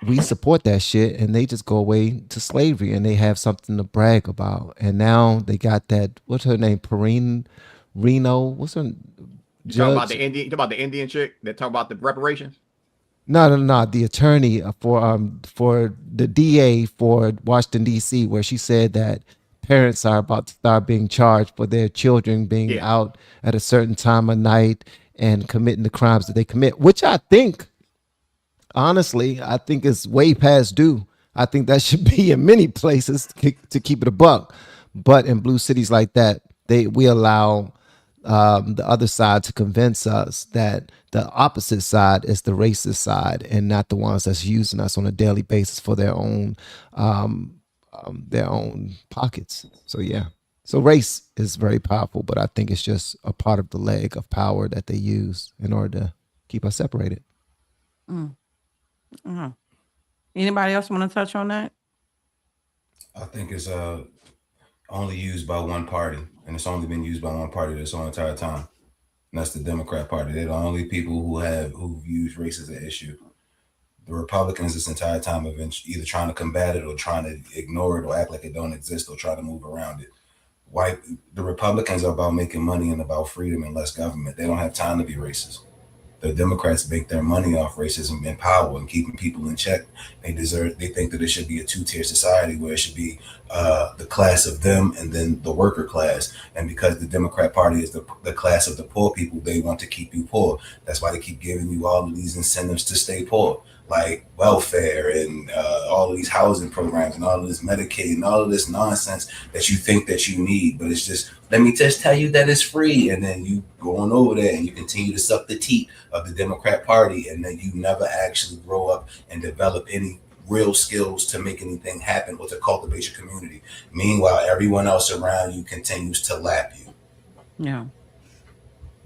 we support that shit, and they just go away to slavery, and they have something to brag about. And now they got that, what's her name, Perrine Reno, what's her You talking about judge? the Indian? You talking about the Indian chick that talk about the reparations? No, no, no. The attorney for the DA for Washington D.C., where she said that parents are about to start being charged for their children being Yeah. out at a certain time of night and committing the crimes that they commit, which I think, honestly, I think is way past due. I think that should be in many places to keep it a buck, but in blue cities like that, we allow the other side to convince us that the opposite side is the racist side and not the ones that's using us on a daily basis for their own pockets. So yeah. So race is very powerful, but I think it's just a part of the leg of power that they use in order to keep us separated. Mm. Uh-huh. Anybody else want to touch on that? I think it's only used by one party, and it's only been used by one party this whole entire time. And that's the Democrat Party. They're the only people who've used race as an issue. The Republicans this entire time have been either trying to combat it or trying to ignore it or act like it don't exist or try to move around it. White the Republicans are about making money and about freedom and less government. They don't have time to be racist. The Democrats make their money off racism and power and keeping people in check. They think that it should be a two-tier society where it should be the class of them and then the worker class. And because the Democrat Party is the class of the poor people, they want to keep you poor. That's why they keep giving you all of these incentives to stay poor, like welfare and all of these housing programs and all of this Medicaid and all of this nonsense that you think that you need. But it's just, let me just tell you that it's free. And then you go on over there and you continue to suck the teat of the Democrat Party. And then you never actually grow up and develop any real skills to make anything happen or to cultivate your community. Meanwhile, everyone else around you continues to lap you.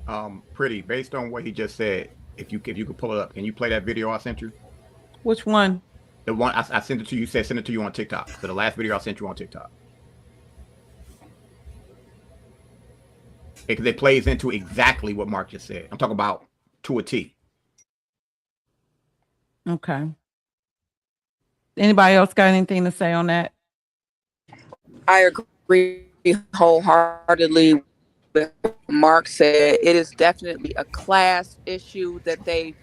Yeah. Pretty. Based on what he just said, if you could pull it up, can you play that video I sent you? Which one? The one I sent it to you. You said send it to you on TikTok. So the last video I sent you on TikTok. It plays into exactly what Mark just said. I'm talking about to a T. Okay. Anybody else got anything to say on that? I agree wholeheartedly with what Mark said. It is definitely a class issue that they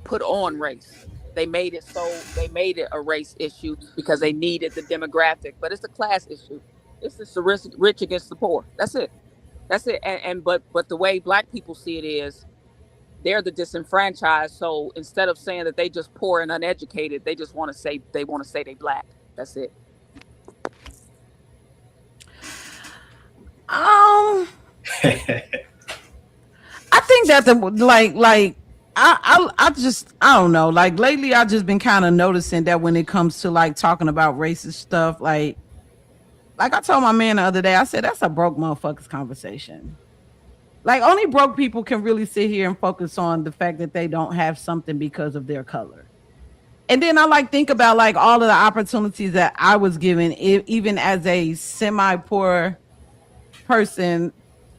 put on race. They made it a race issue because they needed the demographic, but it's a class issue. It's the rich against the poor. That's it. But the way Black people see it is they're the disenfranchised. So instead of saying that they just poor and uneducated, they just want to say they Black. That's it. I think that I don't know. Like lately, I've just been kind of noticing that when it comes to like talking about racist stuff, like I told my man the other day, I said that's a broke motherfuckers conversation. Like only broke people can really sit here and focus on the fact that they don't have something because of their color. And then I think about like all of the opportunities that I was given, even as a semi-poor person.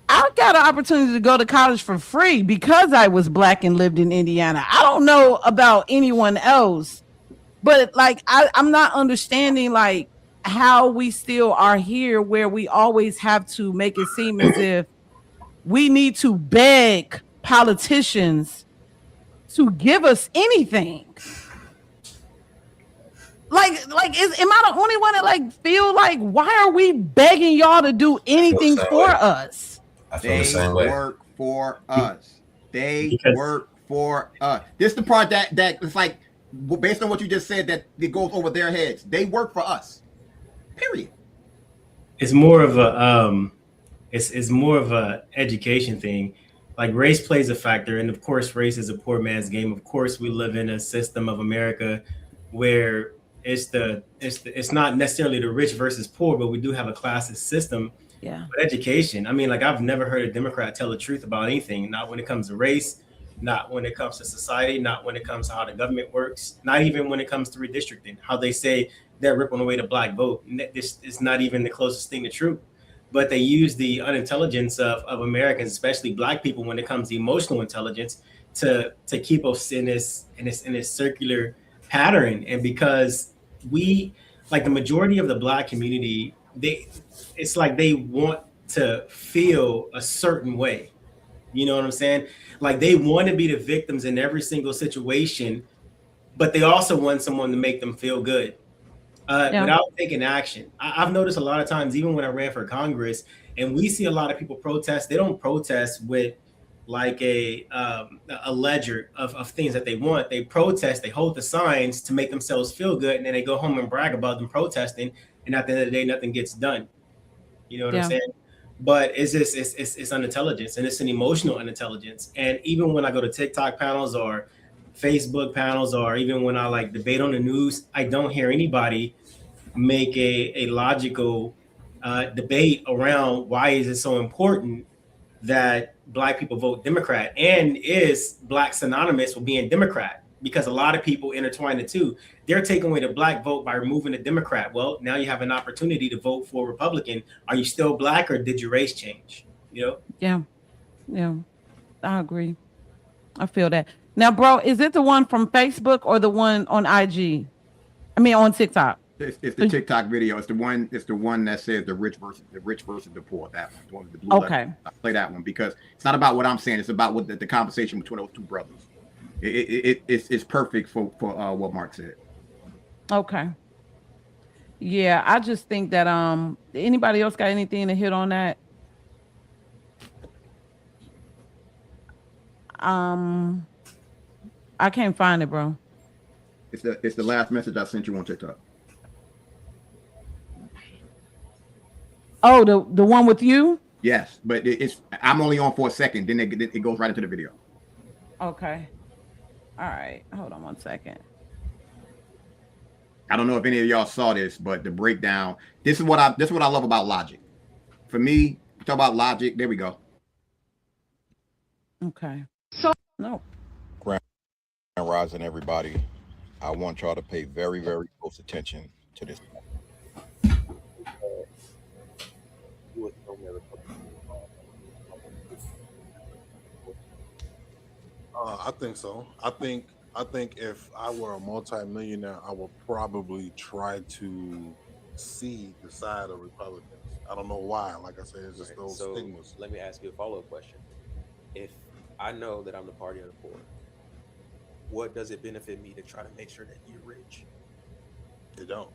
I got an opportunity to go to college for free because I was Black and lived in Indiana. I don't know about anyone else, but like I'm not understanding like how we still are here where we always have to make it seem as if we need to beg politicians to give us anything. Am I the only one that like feel like why are we begging y'all to do anything for us? I feel the same way. They work for us. Work for us. This is the part that it's like based on what you just said that it goes over their heads. They work for us. Period. It's more of a it's more of a education thing. Like race plays a factor, and of course, race is a poor man's game. Of course, we live in a system of America where it's not necessarily the rich versus poor, but we do have a classist system. Yeah. But education, I mean, like I've never heard a Democrat tell the truth about anything, not when it comes to race, not when it comes to society, not when it comes to how the government works, not even when it comes to redistricting, how they say they're ripping away the Black vote. This is not even the closest thing to truth. But they use the unintelligence of Americans, especially Black people, when it comes to emotional intelligence, to keep us in this circular pattern, and because we, like the majority of the Black community, it's like they want to feel a certain way. You know what I'm saying? Like they want to be the victims in every single situation, but they also want someone to make them feel good without taking action. I've noticed a lot of times, even when I ran for Congress, and we see a lot of people protest, they don't protest with like a ledger of things that they want. They protest, they hold the signs to make themselves feel good, and then they go home and brag about them protesting, and at the end of the day, nothing gets done. You know what I'm saying? But it's just it's unintelligence, and it's an emotional unintelligence. And even when I go to TikTok panels or Facebook panels, or even when I like debate on the news, I don't hear anybody make a logical debate around why is it so important that Black people vote Democrat, and is Black synonymous with being Democrat, because a lot of people intertwine the two. They're taking away the Black vote by removing the Democrat. Well, now you have an opportunity to vote for Republican. Are you still Black, or did your race change? You know? Yeah, I agree. I feel that. Now, bro, is it the one from Facebook or the one on IG? I mean, on TikTok. It's the TikTok video. It's the one. It's the one that says the rich versus the poor. That one, the one with the blue. Okay. I play that one because it's not about what I'm saying. It's about what the conversation between those two brothers. It's perfect for what Mark said. Okay. Yeah, I just think that anybody else got anything to hit on that? I can't find it, bro. It's the last message I sent you on TikTok. Oh, the one with you? Yes, but I'm only on for a second. Then it goes right into the video. Okay. All right. Hold on 1 second. I don't know if any of y'all saw this, but the breakdown. This is what I love about logic. For me, talk about logic. There we go. Okay. So no. Grand Rising, everybody. I want y'all to pay very, very close attention to this. I think so. I think if I were a multimillionaire, I would probably try to see the side of Republicans. I don't know why. Like I said, it's just those stigmas. Let me ask you a follow-up question. If I know that I'm the party of the poor, what does it benefit me to try to make sure that you're rich? They don't.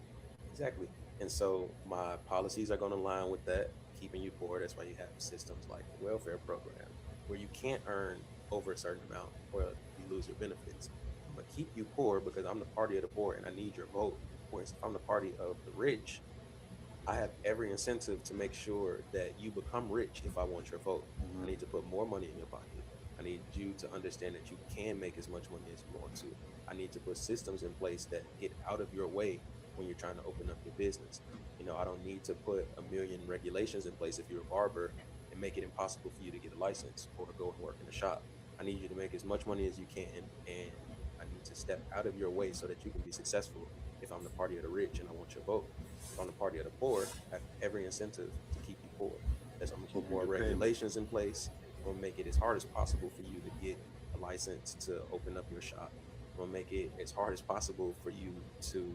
Exactly. And so my policies are going to align with that, keeping you poor. That's why you have systems like the welfare program, where you can't earn over a certain amount or you lose your benefits. I'm going to keep you poor because I'm the party of the poor and I need your vote. Whereas if I'm the party of the rich, I have every incentive to make sure that you become rich if I want your vote. I need to put more money in your pocket. I need you to understand that you can make as much money as you want to. I need to put systems in place that get out of your way when you're trying to open up your business. You know, I don't need to put a million regulations in place if you're a barber and make it impossible for you to get a license or to go and work in a shop. I need you to make as much money as you can, and I need to step out of your way so that you can be successful if I'm the party of the rich and I want your vote. If I'm the party of the poor, I have every incentive to keep you poor. That's I'm gonna put more regulations in place. I'm gonna make it as hard as possible for you to get a license to open up your shop. I'm gonna make it as hard as possible for you to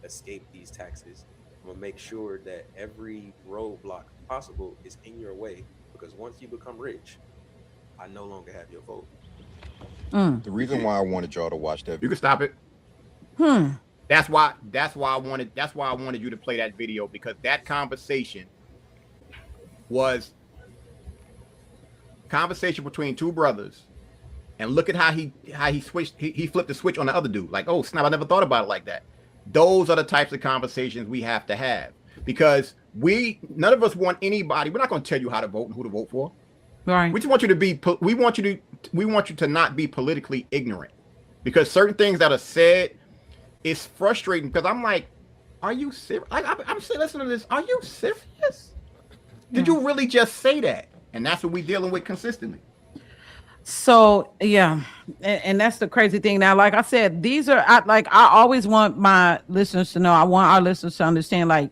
escape these taxes. I'm gonna make sure that every roadblock possible is in your way, because once you become rich, I no longer have your vote. The reason why I wanted y'all to watch that. You can stop it. That's why I wanted you to play that video, because that conversation was conversation between two brothers, and look at how he switched. He flipped the switch on the other dude. Like, oh snap! I never thought about it like that. Those are the types of conversations we have to have, because none of us want anybody. We're not going to tell you how to vote and who to vote for. Right. We just want you to be. We want you to not be politically ignorant, because certain things that are said is frustrating. Because I'm like, are you serious? I'm saying, listen to this. Are you serious? Did you really just say that? And that's what we're dealing with consistently. So yeah, and that's the crazy thing. Now, like I said, I always want my listeners to know. I want our listeners to understand. Like,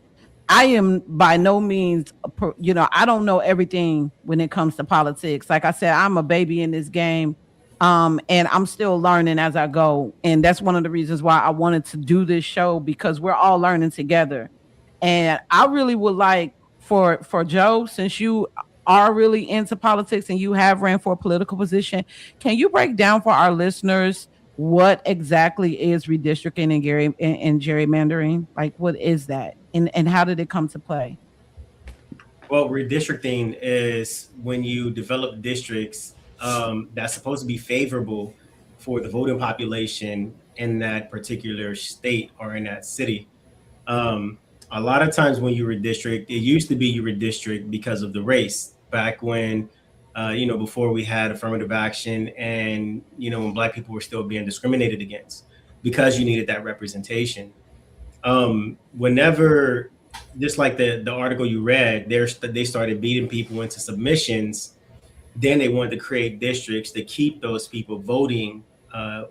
I am by no means, I don't know everything when it comes to politics. Like I said, I'm a baby in this game. And I'm still learning as I go. And that's one of the reasons why I wanted to do this show, because we're all learning together. And I really would like for Joe, since you are really into politics and you have ran for a political position, can you break down for our listeners what exactly is redistricting and gerrymandering? Like, what is that, and how did it come to play? Well, redistricting is when you develop districts that's supposed to be favorable for the voting population in that particular state or in that city. Um, a lot of times when you redistrict, it used to be you redistrict because of the race. Back when, before we had affirmative action, and when Black people were still being discriminated against, because you needed that representation. Whenever, just like the article you read, they started beating people into submissions. Then they wanted to create districts to keep those people voting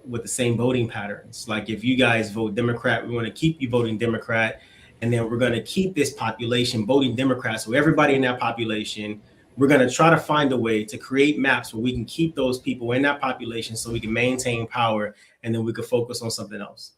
with the same voting patterns. Like, if you guys vote Democrat, we want to keep you voting Democrat, and then we're going to keep this population voting Democrat. So everybody in that population, we're going to try to find a way to create maps where we can keep those people in that population so we can maintain power, and then we can focus on something else.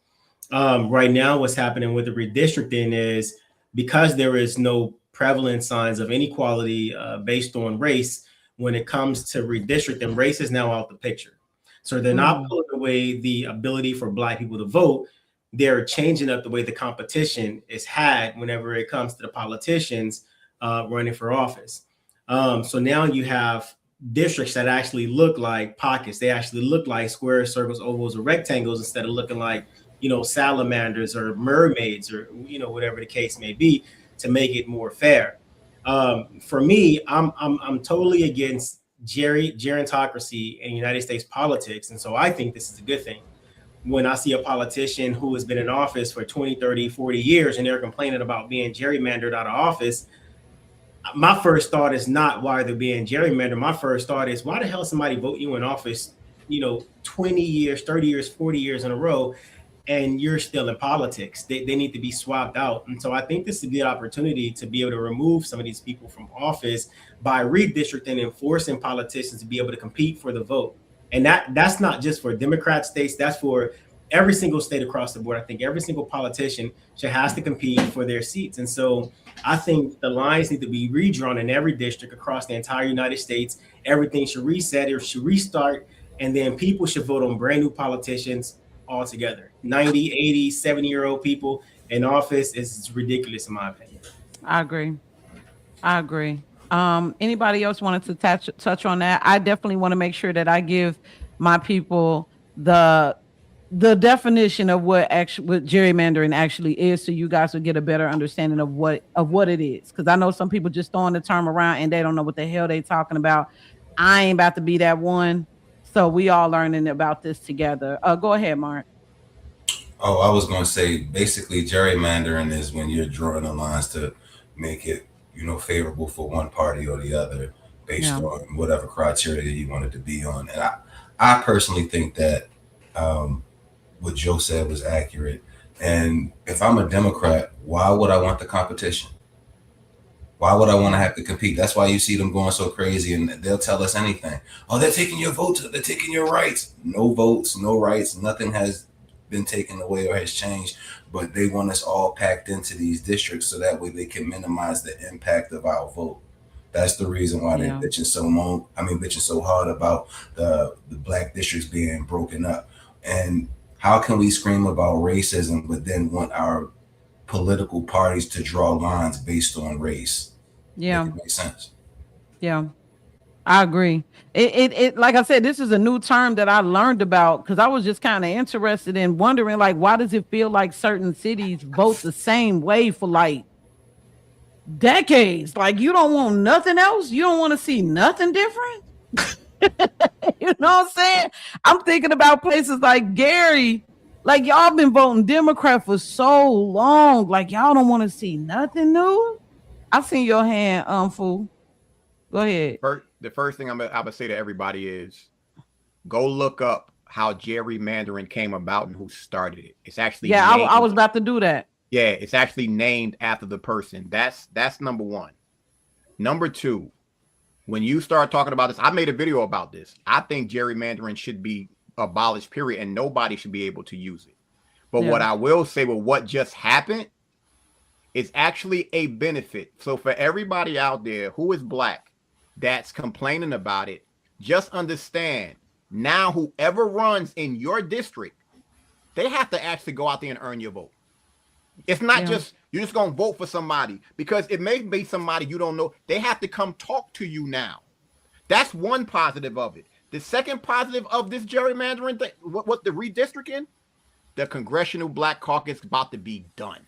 Right now, what's happening with the redistricting is, because there is no prevalent signs of inequality based on race, when it comes to redistricting, race is now out the picture. So they're not pulling away the ability for Black people to vote. They're changing up the way the competition is had whenever it comes to the politicians running for office. So now you have districts that actually look like pockets. They actually look like squares, circles, ovals, or rectangles, instead of looking like, salamanders or mermaids, or whatever the case may be, to make it more fair. For me, I'm totally against gerontocracy in United States politics, and so I think this is a good thing. When I see a politician who has been in office for 20, 30, 40 years and they're complaining about being gerrymandered out of office, my first thought is not why they're being gerrymandered. My first thought is, why the hell somebody vote you in office, 20 years, 30 years, 40 years in a row, and you're still in politics? They need to be swapped out. And so I think this is a good opportunity to be able to remove some of these people from office by redistricting and forcing politicians to be able to compete for the vote. And that's not just for Democrat states, that's for every single state across the board. I think every single politician has to compete for their seats. And so I think the lines need to be redrawn in every district across the entire United States. Everything should reset or should restart, and then people should vote on brand new politicians altogether. 90, 80, 70-year-old people in office is ridiculous, in my opinion. I agree. Anybody else wanted to touch on that? I definitely want to make sure that I give my people the definition of what gerrymandering actually is, so you guys will get a better understanding of what it is. Because I know some people just throwing the term around and they don't know what the hell they talking about. I ain't about to be that one. So we all learning about this together. Go ahead, Mark. Oh, I was going to say, basically, gerrymandering is when you're drawing the lines to make it, favorable for one party or the other based on whatever criteria you want it to be on. And I personally think that what Joe said was accurate. And if I'm a Democrat, why would I want the competition? Why would I want to have to compete? That's why you see them going so crazy, and they'll tell us anything. Oh, they're taking your votes. They're taking your rights. No votes, no rights. Nothing has been taken away or has changed, but they want us all packed into these districts so that way they can minimize the impact of our vote. That's the reason why they're bitching so hard about the Black districts being broken up. And how can we scream about racism but then want our political parties to draw lines based on race? Yeah, it makes sense. Yeah, I agree. It like I said, this is a new term that I learned about, because I was just kind of interested in wondering, like, why does it feel like certain cities vote the same way for like decades? Like, you don't want nothing else? You don't want to see nothing different? You know what I'm saying? I'm thinking about places like Gary. Like, y'all been voting Democrat for so long. Like, y'all don't want to see nothing new? I seen your hand, fool. Go ahead. The first thing I'm gonna say to everybody is, go look up how gerrymandering came about and who started it. It's actually I was about to do that. Yeah, it's actually named after the person. That's number one. Number two, when you start talking about this, I made a video about this. I think gerrymandering should be abolished, period, and nobody should be able to use it. But what I will say with what just happened, it's actually a benefit. So for everybody out there who is black that's complaining about it, just understand now whoever runs in your district, they have to actually go out there and earn your vote. It's not just you're just gonna vote for somebody because it may be somebody you don't know. They have to come talk to you now. That's one positive of it. The second positive of this gerrymandering thing, what the redistricting, the Congressional Black Caucus about to be done.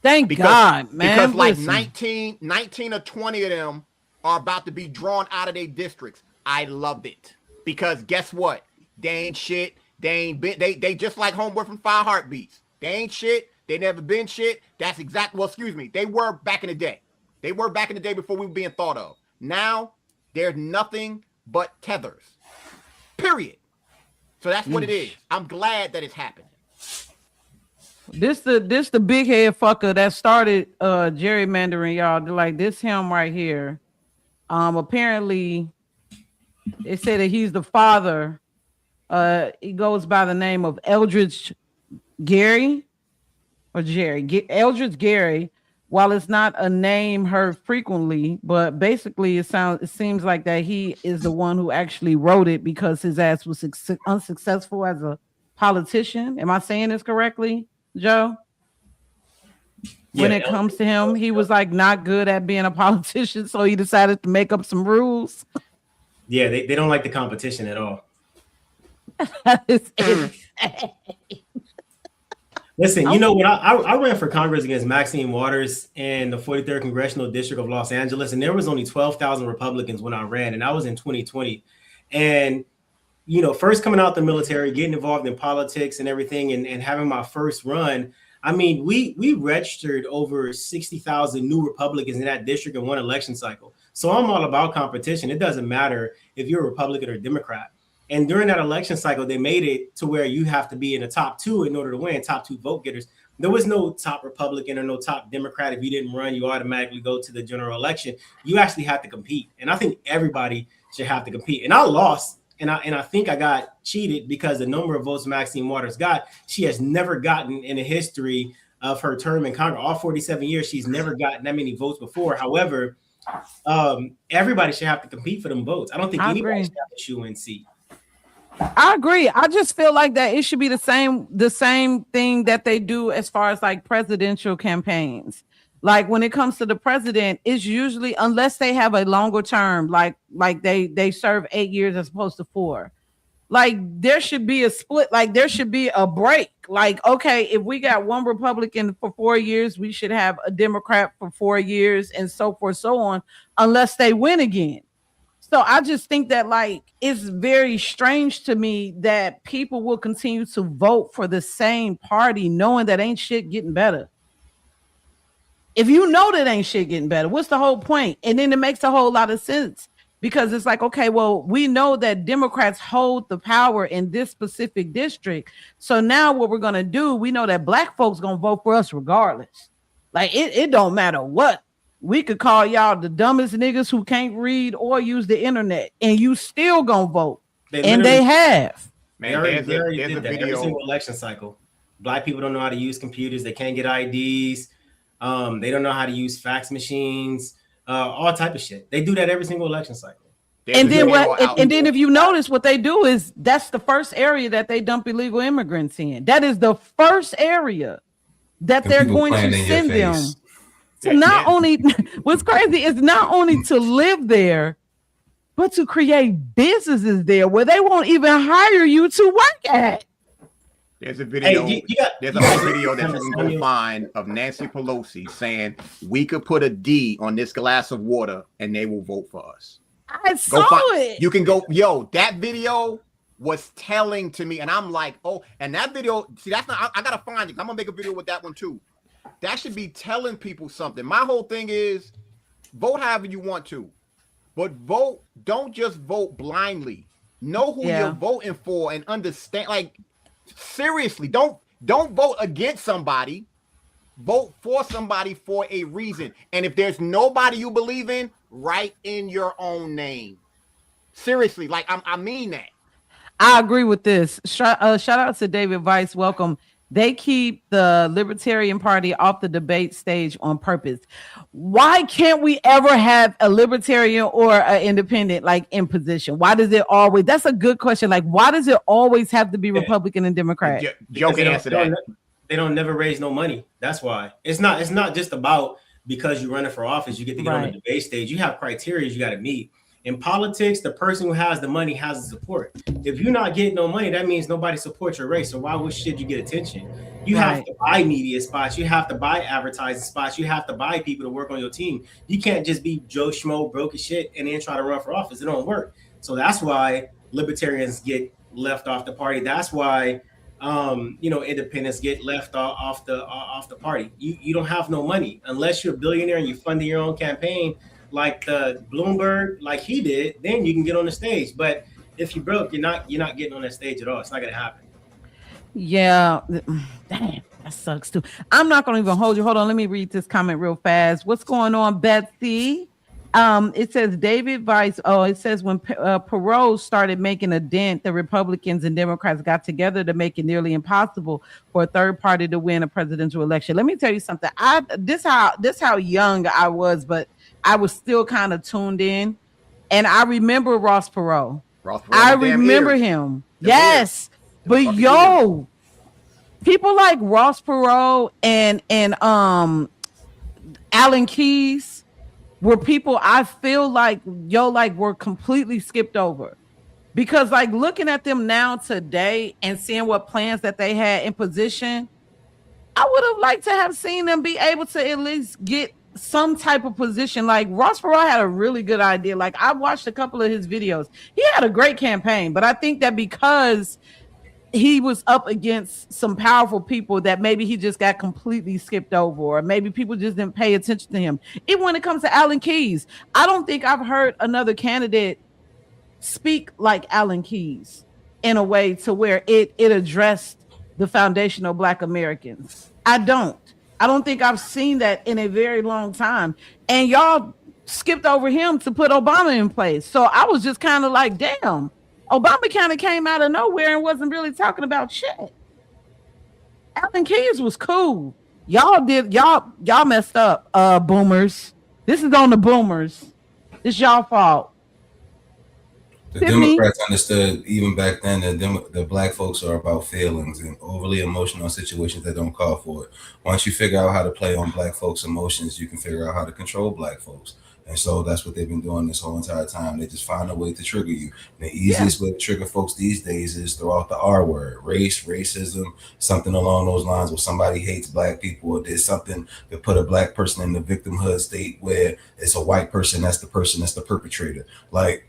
Thank God, man. Because like 19 or 20 of them are about to be drawn out of their districts. I loved it. Because guess what? They ain't shit. They ain't been, they just like Homeboy from Five Heartbeats. They ain't shit. They never been shit. That's exactly, well, excuse me. They were back in the day. They were back in the day before we were being thought of. Now, there's nothing but tethers. Period. So that's what it is. I'm glad that it's happening. This the big head fucker that started gerrymandering, y'all. Like this him right here. Apparently they say that he's the father. He goes by the name of Eldridge Gary or Jerry. Eldridge Gary. While it's not a name heard frequently, but basically it seems like that he is the one who actually wrote it because his ass was unsuccessful as a politician. Am I saying this correctly, Joe? When it comes to him, he was like not good at being a politician, so he decided to make up some rules. Yeah, they don't like the competition at all. That is Listen, you know what? I ran for Congress against Maxine Waters in the 43rd Congressional District of Los Angeles, and there was only 12,000 Republicans when I ran, and I was in 2020. And, you know, first coming out the military, getting involved in politics and everything, and having my first run, I mean, we registered over 60,000 new Republicans in that district in one election cycle. So I'm all about competition. It doesn't matter if you're a Republican or Democrat. And during that election cycle, they made it to where you have to be in the top two in order to win, top two vote getters. There was no top Republican or no top Democrat. If you didn't run, you automatically go to the general election. You actually have to compete. And I think everybody should have to compete. And I lost. And I think I got cheated because the number of votes Maxine Waters got, she has never gotten in the history of her term in Congress. All 47 years, she's never gotten that many votes before. However, everybody should have to compete for them votes. I don't think anybody should have to shoe and see. I agree. I just feel like that it should be the same thing that they do as far as like presidential campaigns. Like when it comes to the president, it's usually, unless they have a longer term, like they serve 8 years as opposed to 4. Like there should be a split, like there should be a break. Like, okay, if we got one Republican for 4 years, we should have a Democrat for 4 years and so forth, so on, unless they win again. So I just think that like it's very strange to me that people will continue to vote for the same party knowing that ain't shit getting better. If you know that ain't shit getting better, what's the whole point? And then it makes a whole lot of sense because it's like, okay, well, we know that Democrats hold the power in this specific district. So now what we're going to do, we know that black folks going to vote for us regardless. Like it don't matter what. We could call y'all the dumbest niggas who can't read or use the internet, and you still gonna vote. And they have. Man, there's a video. Every single election cycle. Black people don't know how to use computers. They can't get IDs. They don't know how to use fax machines. All type of shit. They do that every single election cycle. And then then if you notice, what they do is that's the first area that they dump illegal immigrants in. That is the first area that they're going to send them. So not only what's crazy is not only to live there, but to create businesses there where they won't even hire you to work at. There's a video. There's a video that you can go find of Nancy Pelosi saying we could put a D on this glass of water and they will vote for us. I saw it. You can go, yo. That video was telling to me, and I'm like, oh, and that video. See, that's not. I gotta find it. I'm gonna make a video with that one too. That should be telling people something. My whole thing is vote however you want to, but vote. Don't just vote blindly. Know who you're voting for and understand. Like seriously, don't vote against somebody. Vote for somebody for a reason. And if there's nobody you believe in, write in your own name. Seriously, like I mean that. I agree with this. Shout out to David Weiss. Welcome. They keep the Libertarian Party off the debate stage on purpose. Why can't we ever have a Libertarian or an Independent like in position? Why does it always? That's a good question. Like, why does it always have to be Republican and Democrat? Joe can answer that. They don't never raise no money. That's why. It's not just about because you're running for office, you get to get on the debate stage. You have criteria you got to meet. In politics, the person who has the money has the support. If you're not getting no money, that means nobody supports your race. So why should you get attention? You have to buy media spots. You have to buy advertising spots. You have to buy people to work on your team. You can't just be Joe Schmo, broke as shit, and then try to run for office. It don't work. So that's why libertarians get left off the party. That's why independents get left off the party. You don't have no money unless you're a billionaire and you're funding your own campaign. Like the Bloomberg, like he did, then you can get on the stage. But if you broke, you're not getting on that stage at all. It's not gonna happen. Yeah, damn, that sucks too. I'm not gonna even hold you. Hold on, let me read this comment real fast. What's going on, Betsy? It says David Weiss. Oh, it says when Perot started making a dent, the Republicans and Democrats got together to make it nearly impossible for a third party to win a presidential election. Let me tell you something. This how young I was, but I was still kind of tuned in, and I remember Ross Perot. I remember him. Yes, but yo, people like Ross Perot and Alan Keyes were people I feel like were completely skipped over, because like looking at them now today and seeing what plans that they had in position, I would have liked to have seen them be able to at least get some type of position. Like Ross Perot had a really good idea. Like I watched a couple of his videos. He had a great campaign, but I think that because he was up against some powerful people that maybe he just got completely skipped over, or maybe people just didn't pay attention to him. Even when it comes to Alan Keyes, I don't think I've heard another candidate speak like Alan Keyes in a way to where it addressed the foundational Black Americans. I don't think I've seen that in a very long time. And y'all skipped over him to put Obama in place. So I was just kind of like, damn, Obama kind of came out of nowhere and wasn't really talking about shit. Alan Keyes was cool. Y'all messed up, boomers. This is on the boomers. It's y'all fault. The Democrats understood even back then that the Black folks are about feelings and overly emotional situations that don't call for it. Once you figure out how to play on Black folks' emotions, you can figure out how to control Black folks. And so that's what they've been doing this whole entire time. They just find a way to trigger you. And the easiest way to trigger folks these days is throw out the R word: race, racism, something along those lines, where somebody hates Black people, or there's something that put a Black person in the victimhood state where it's a white person that's the perpetrator. Like,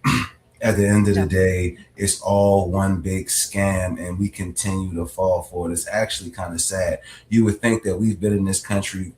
at the end of the day, it's all one big scam, and we continue to fall for it. It's actually kind of sad. You would think that we've been in this country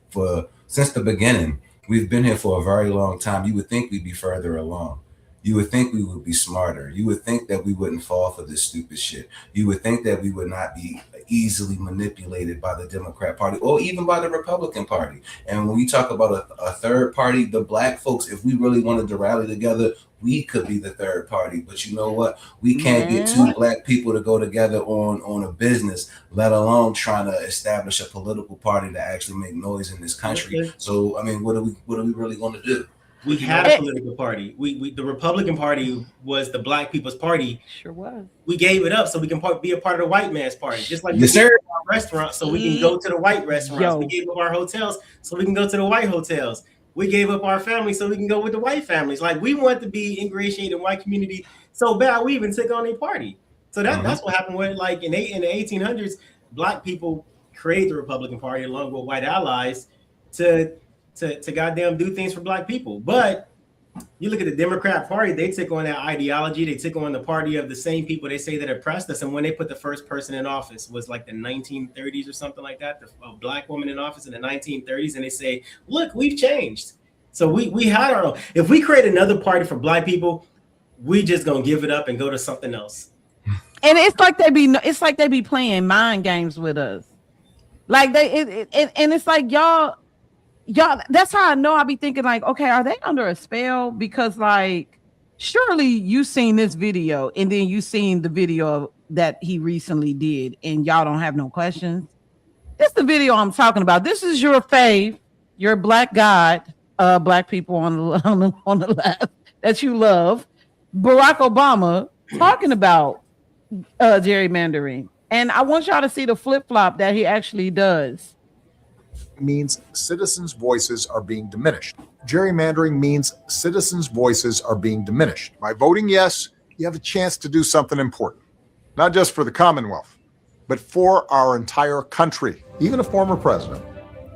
since the beginning. We've been here for a very long time. You would think we'd be further along. You would think we would be smarter. You would think that we wouldn't fall for this stupid shit. You would think that we would not be easily manipulated by the Democrat Party or even by the Republican Party. And when we talk about a third party, the Black folks, if we really wanted to rally together, we could be the third party. But you know what? We can't get two Black people to go together on a business, let alone trying to establish a political party to actually make noise in this country. So, I mean, what are we really going to do? We had a political party. The Republican Party was the Black people's party. Sure was. We gave it up so we can be a part of the white man's party. Just like yes, sir. Our restaurants so we can go to the white restaurants. We gave up our hotels so we can go to the white hotels. We gave up our family so we can go with the white families. Like, we want to be ingratiated in the white community so bad we even took on a party. So that's what happened with, like, in the 1800s, Black people created the Republican Party along with white allies to goddamn do things for Black people. But you look at the Democrat Party, they took on that ideology. They took on the party of the same people they say that oppressed us. And when they put the first person in office was like the 1930s or something like that, a Black woman in office in the 1930s, and they say, look, we've changed. So we had our own. If we create another party for Black people, we just gonna give it up and go to something else. And it's like they be playing mind games with us. Like and it's like y'all. That's how I know. I be thinking like, okay, are they under a spell? Because like, surely you seen this video and then you seen the video that he recently did, and y'all don't have no questions. This the video I'm talking about. This is your fave, your black god, black people on the on the left that you love, Barack Obama talking about gerrymandering, and I want y'all to see the flip flop that he actually does. Means citizens' voices are being diminished. Gerrymandering means citizens' voices are being diminished. By voting yes, you have a chance to do something important, not just for the Commonwealth, but for our entire country, even a former president,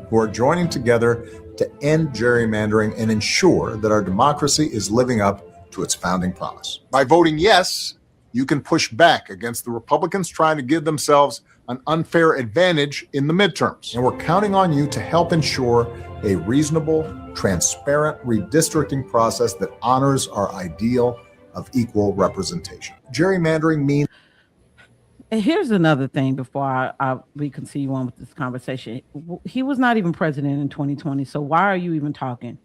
who are joining together to end gerrymandering and ensure that our democracy is living up to its founding promise. By voting yes, you can push back against the Republicans trying to give themselves an unfair advantage in the midterms. And we're counting on you to help ensure a reasonable, transparent redistricting process that honors our ideal of equal representation. Gerrymandering means. And here's another thing before we continue on with this conversation. He was not even president in 2020. So why are you even talking?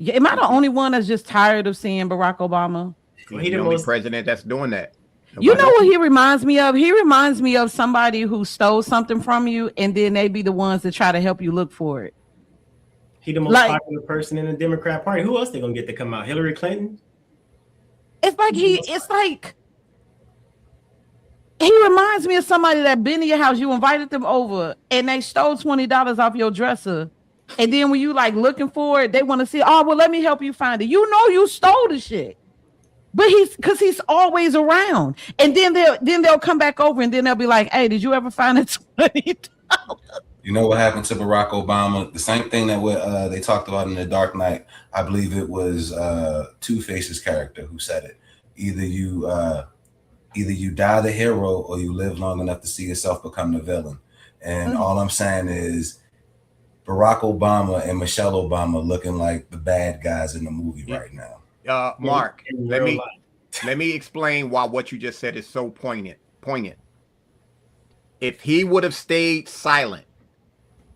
Am I the only one that's just tired of seeing Barack Obama? He's the only president that's doing that. You know what he reminds me of? He reminds me of somebody who stole something from you, and then they be the ones that try to help you look for it. He the most popular person in the Democrat Party. Who else they gonna get to come out? Hillary Clinton? It's like he reminds me of somebody that been to your house. You invited them over, and they stole $20 off your dresser. And then when you like looking for it, they want to see, oh, well, let me help you find it. You know you stole the shit. But he's always around, and then they'll come back over, and then they'll be like, "Hey, did you ever find it $20?" You know what happened to Barack Obama? The same thing that they talked about in The Dark Knight. I believe it was Two-Face's character who said it. Either you die the hero, or you live long enough to see yourself become the villain. And all I'm saying is, Barack Obama and Michelle Obama looking like the bad guys in the movie right now. Mark, let me explain why what you just said is so poignant. If he would have stayed silent,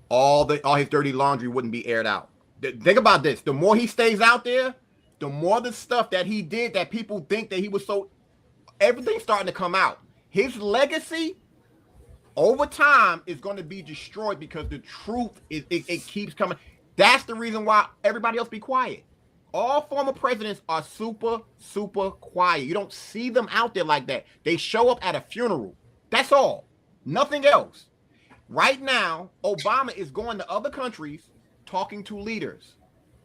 all his dirty laundry wouldn't be aired out. Think about this. The more he stays out there, the more the stuff that he did that people think that he was so, everything's starting to come out. His legacy over time is going to be destroyed because the truth it keeps coming. That's the reason why everybody else be quiet. All former presidents are super, super quiet. You don't see them out there like that. They show up at a funeral. That's all. Nothing else. Right now, Obama is going to other countries talking to leaders.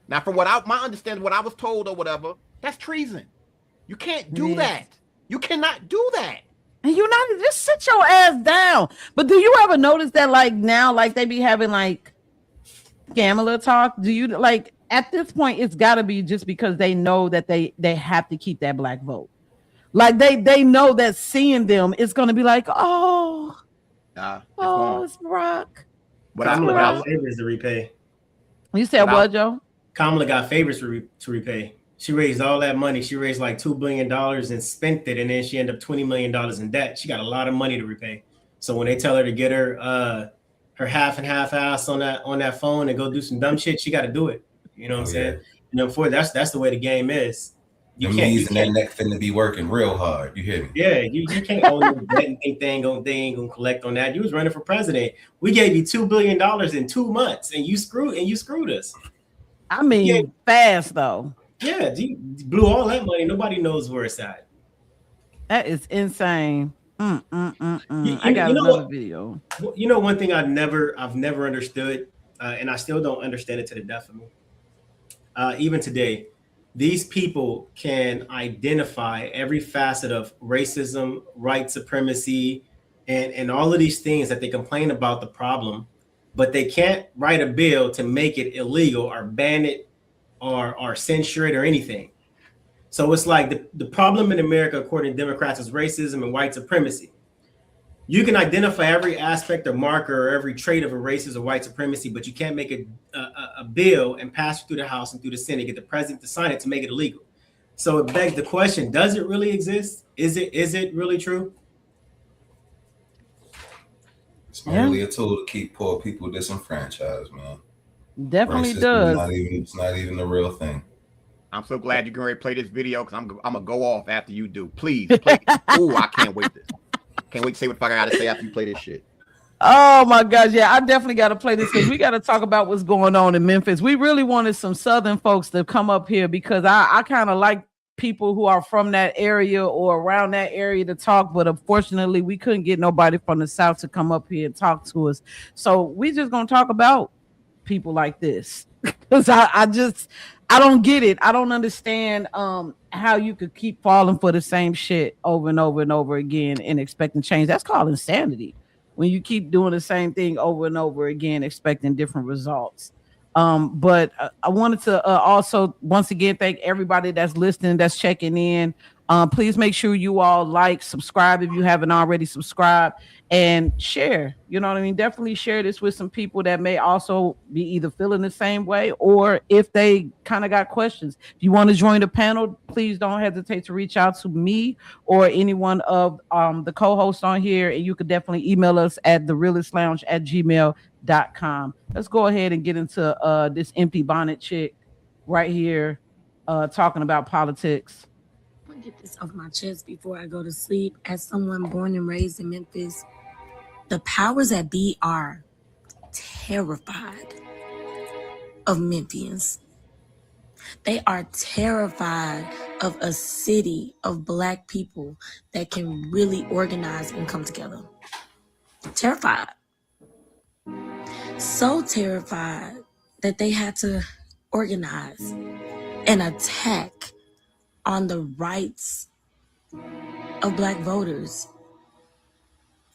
Now, from my understanding, what I was told or whatever, that's treason. You can't do that. You cannot do that. And you not just sit your ass down. But do you ever notice that like now, like they be having like scammer talk? Do you like at this point it's gotta be just because they know that they have to keep that black vote. Like they know that seeing them is gonna be like, it's Brock. But Kamala got favors to repay. You said what, Joe? Kamala got favors to repay. She raised all that money. She raised like $2 billion and spent it, and then she ended up $20 million in debt. She got a lot of money to repay. So when they tell her to get her half and half ass on that phone and go do some dumb shit, she got to do it. You know what I'm saying? You know, that's the way the game is. You can't. And that neck finna be working real hard. You hear me? Yeah, you can't own your debt and think they ain't gonna collect on that. You was running for president. We gave you $2 billion in 2 months, and you screwed us. I mean, fast though. Yeah, you blew all that money. Nobody knows where it's at. That is insane. I got another video. You know, one thing I've never understood, and I still don't understand it to the death of me. Even today, these people can identify every facet of racism, white supremacy, and all of these things that they complain about the problem, but they can't write a bill to make it illegal or ban it or censure it or anything. So it's like the problem in America, according to Democrats, is racism and white supremacy. You can identify every aspect or marker or every trait of a racist or white supremacy, but you can't make a bill and pass it through the House and through the Senate, get the president to sign it to make it illegal. So it begs the question, does it really exist? Is it really true? It's merely a tool to keep poor people disenfranchised, man. Definitely Racism does. It's not even the real thing. I'm so glad you're going to play this video because I'm gonna go off after you do. Please play. Ooh, I can't wait this. Can't wait to say what the fuck I gotta say after you play this shit. Oh my gosh, yeah, I definitely got to play this because we got to talk about what's going on in Memphis. We really wanted some Southern folks to come up here because I kind of like people who are from that area or around that area to talk, but unfortunately we couldn't get nobody from the South to come up here and talk to us. So we just gonna talk about people like this because I don't get it. I don't understand how you could keep falling for the same shit over and over and over again and expecting change. That's called insanity. When you keep doing the same thing over and over again, expecting different results. But I wanted to also, once again, thank everybody that's listening, that's checking in. Please make sure you all like, subscribe if you haven't already subscribed, and share. You know what I mean? Definitely share this with some people that may also be either feeling the same way or if they kind of got questions. If you want to join the panel, please don't hesitate to reach out to me or any one of the co-hosts on here, and you could definitely email us at therealistlounge@gmail.com. Let's go ahead and get into this empty bonnet chick right here talking about politics. I want to get this off my chest before I go to sleep. As someone born and raised in Memphis, the powers that be are terrified of Memphians. They are terrified of a city of Black people that can really organize and come together. Terrified. So terrified that they had to organize and attack on the rights of Black voters.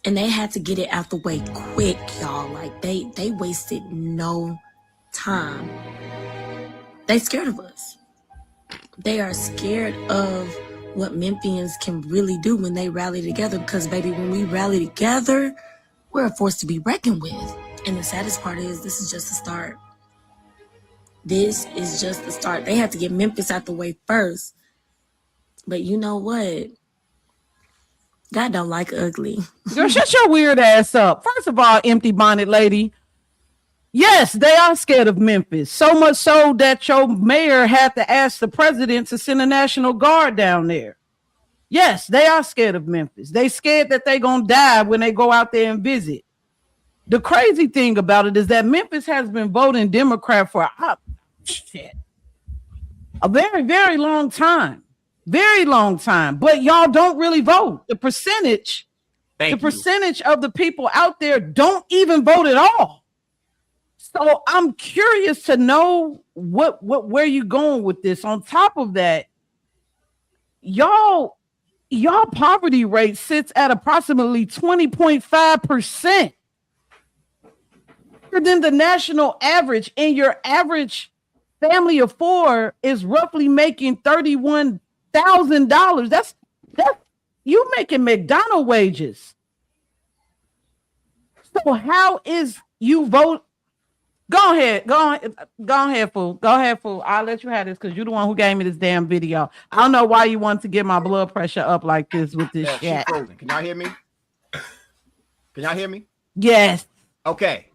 And they had to get it out the way quick, y'all. Like they wasted no time. They scared of us. They are scared of what Memphians can really do when they rally together, because baby, when we rally together, we're a force to be reckoned with. And the saddest part is this is just the start. This is just the start. They had to get Memphis out the way first. But you know what? God don't like ugly. Girl, shut your weird ass up. First of all, empty bonnet lady. Yes, they are scared of Memphis. So much so that your mayor had to ask the president to send a National Guard down there. Yes, they are scared of Memphis. They scared that they're going to die when they go out there and visit. The crazy thing about it is that Memphis has been voting Democrat for a very, very long time. Very long time. But y'all don't really vote. The percentage of the people out there don't even vote at all. So I'm curious to know where you going with this. On top of that, y'all poverty rate sits at approximately 20.5% than the national average, and your average family of four is roughly making $31,000. That's you making McDonald's wages. So how is you vote? Go ahead, fool. Go ahead, fool. I'll let you have this because you're the one who gave me this damn video. I don't know why you want to get my blood pressure up like this with this shit. Frozen. Can y'all hear me? Can y'all hear me? Yes. Okay.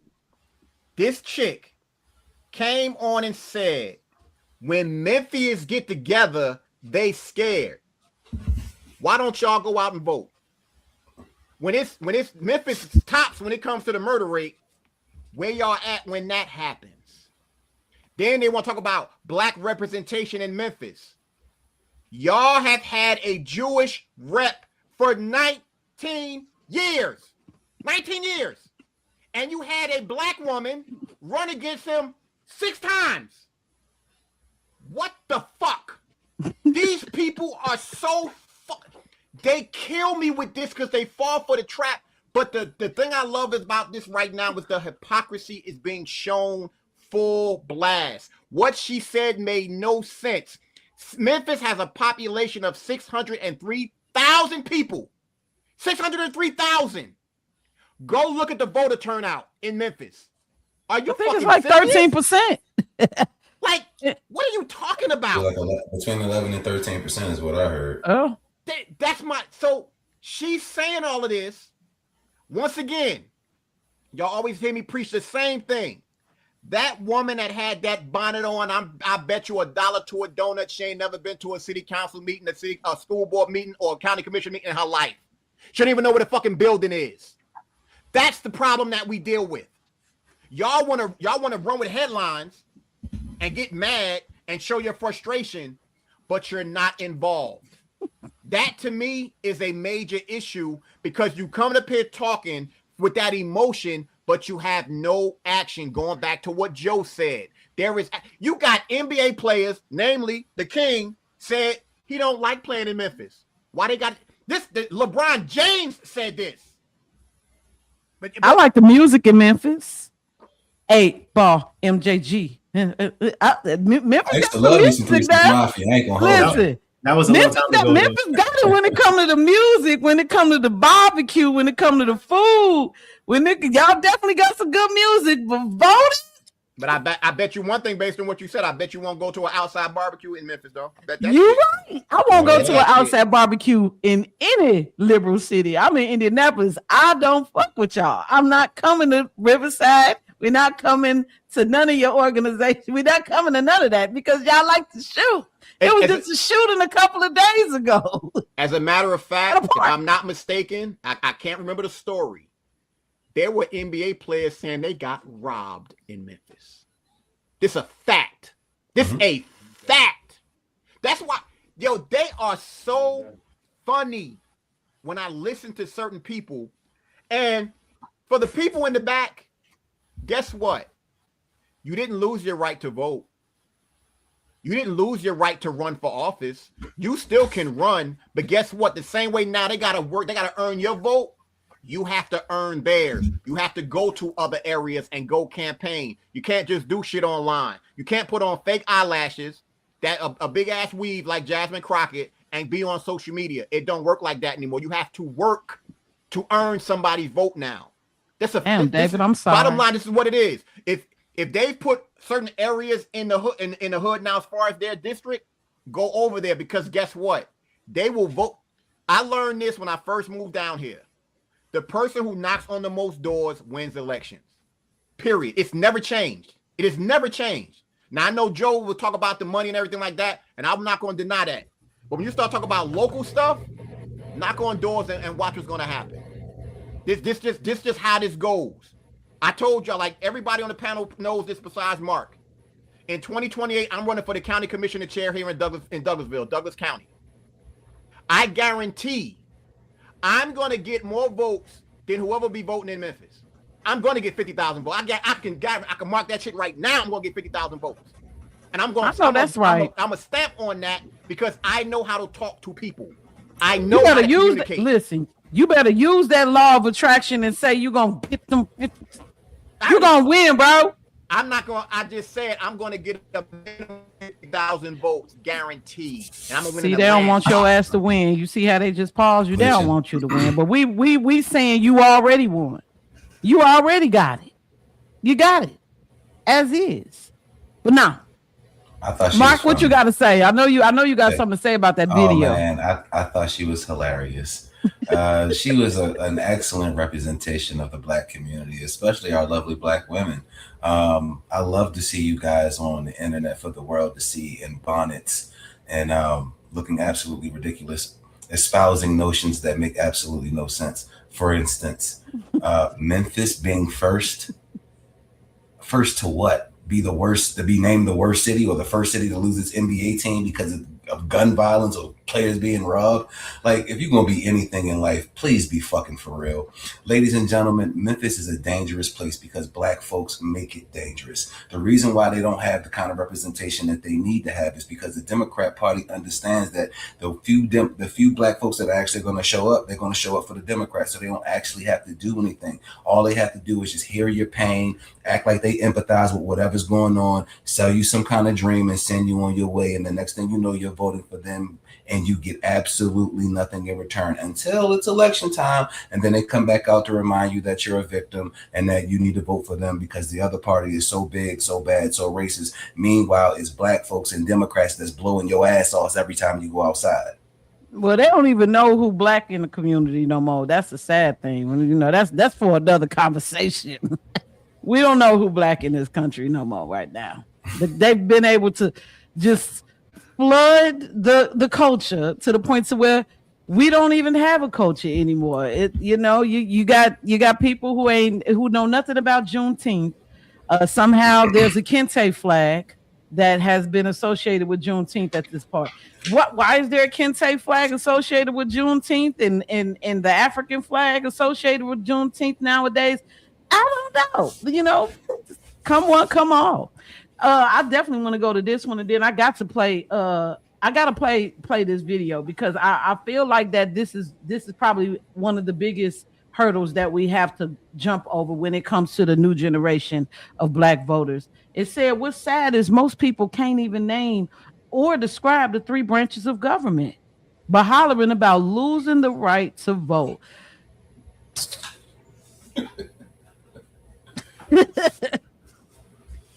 This chick came on and said, when Memphians get together, they scared. Why don't y'all go out and vote? When it's Memphis tops when it comes to the murder rate, where y'all at when that happens? Then they want to talk about Black representation in Memphis. Y'all have had a Jewish rep for 19 years. 19 years. And you had a Black woman run against him 6 times. What the fuck? These people are so they kill me with this because they fall for the trap. But the thing I love about this right now is the hypocrisy is being shown full blast. What she said made no sense. Memphis has a population of 603,000 people. 603,000. Go look at the voter turnout in Memphis. Are you I think it's like 13%. Like, what are you talking about? Like between 11 and 13% is what I heard. Oh, that's my. So she's saying all of this. Once again, Y'all always hear me preach the same thing. That woman that had that bonnet on, I bet you $1 to a donut. She ain't never been to a city council meeting, a school board meeting, or a county commission meeting in her life. She don't even know where the fucking building is. That's the problem that we deal with. Y'all wanna run with headlines and get mad and show your frustration, but you're not involved. That to me is a major issue because you come up here talking with that emotion, but you have no action. Going back to what Joe said, you got NBA players, namely the King, said he don't like playing in Memphis. Why they got this? LeBron James said this. But I like the music in Memphis. 8-ball MJG. Memphis I used got to some love me some music 3 there. Mafia. I ain't gonna hold you. Listen, That was a long time ago. Memphis got it when it comes to the music, when it comes to the barbecue, when it comes to the food. Y'all definitely got some good music, but voting. But I bet you one thing based on what you said. I bet you won't go to an outside barbecue in Memphis, though. You're right. I won't go to an outside barbecue in any liberal city. I'm in Indianapolis. I don't fuck with y'all. I'm not coming to Riverside. We're not coming to none of your organizations. We're not coming to none of that because y'all like to shoot. It was just a shooting a couple of days ago. As a matter of fact, if I'm not mistaken, I can't remember the story. There were NBA players saying they got robbed in Memphis. This is a fact. This is a fact. That's why, they are so funny when I listen to certain people. And for the people in the back, guess what? You didn't lose your right to vote. You didn't lose your right to run for office. You still can run, but guess what? The same way now they got to work, they got to earn your vote. You have to earn theirs. You have to go to other areas and go campaign. You can't just do shit online. You can't put on fake eyelashes, that a big ass weave like Jasmine Crockett, and be on social media. It don't work like that anymore. You have to work to earn somebody's vote now. David, I'm sorry. Bottom line, this is what it is. If they put certain areas in the hood in the hood now as far as their district, go over there because guess what? They will vote. I learned this when I first moved down here. The person who knocks on the most doors wins elections. Period. It's never changed. It has never changed. Now, I know Joe will talk about the money and everything like that, and I'm not going to deny that. But when you start talking about local stuff, knock on doors and watch what's going to happen. This just how this goes. I told y'all, like everybody on the panel knows this besides Mark. In 2028, I'm running for the county commissioner chair here in Douglasville, Douglas County. I guarantee I'm going to get more votes than whoever be voting in Memphis. I'm going to get 50,000 votes. I can mark that shit right now. I'm going to get 50,000 votes. And I'm going to I'm a stamp on that because I know how to talk to people. I know how to communicate. Listen, you better use that law of attraction and say you're going to get them. You're going to win, bro. I'm not going to, I just said I'm going to get a minimum 50,000 votes guaranteed. And I'm going to win. See, they don't want your ass to win. You see how they just paused you? They don't want you to win. But we saying you already won. You already got it. You got it. As is. But now, Mark, what you got to say? I know you got something to say about that video. Oh, man, I thought she was hilarious. She was an excellent representation of the Black community, especially our lovely Black women. I love to see you guys on the internet for the world to see in bonnets and looking absolutely ridiculous, espousing notions that make absolutely no sense. For instance, Memphis being first to what? Be the worst, to be named the worst city or the first city to lose its NBA team because of gun violence or players being robbed. Like, if you're going to be anything in life, please be fucking for real. Ladies and gentlemen, Memphis is a dangerous place because Black folks make it dangerous. The reason why they don't have the kind of representation that they need to have is because the Democrat Party understands that the few Black folks that are actually going to show up, they're going to show up for the Democrats, so they don't actually have to do anything. All they have to do is just hear your pain, act like they empathize with whatever's going on, sell you some kind of dream and send you on your way. And the next thing you know, you're voting for them and you get absolutely nothing in return until it's election time. And then they come back out to remind you that you're a victim and that you need to vote for them because the other party is so big, so bad, so racist. Meanwhile, it's Black folks and Democrats that's blowing your ass off every time you go outside. Well, they don't even know who black in the community no more. That's the sad thing. You know, that's for another conversation. We don't know who black in this country no more right now. But they've been able to just flood the culture to the point to where we don't even have a culture anymore. You got people who know nothing about Juneteenth. Somehow there's a kente flag that has been associated with Juneteenth at this part. Why is there a kente flag associated with Juneteenth and the African flag associated with Juneteenth nowadays? I don't know. Come one, come all. I definitely want to go to this one, and then I got to play. I gotta play this video because I feel like that this is probably one of the biggest hurdles that we have to jump over when it comes to the new generation of black voters. It said, what's sad is most people can't even name or describe the three branches of government, but hollering about losing the right to vote.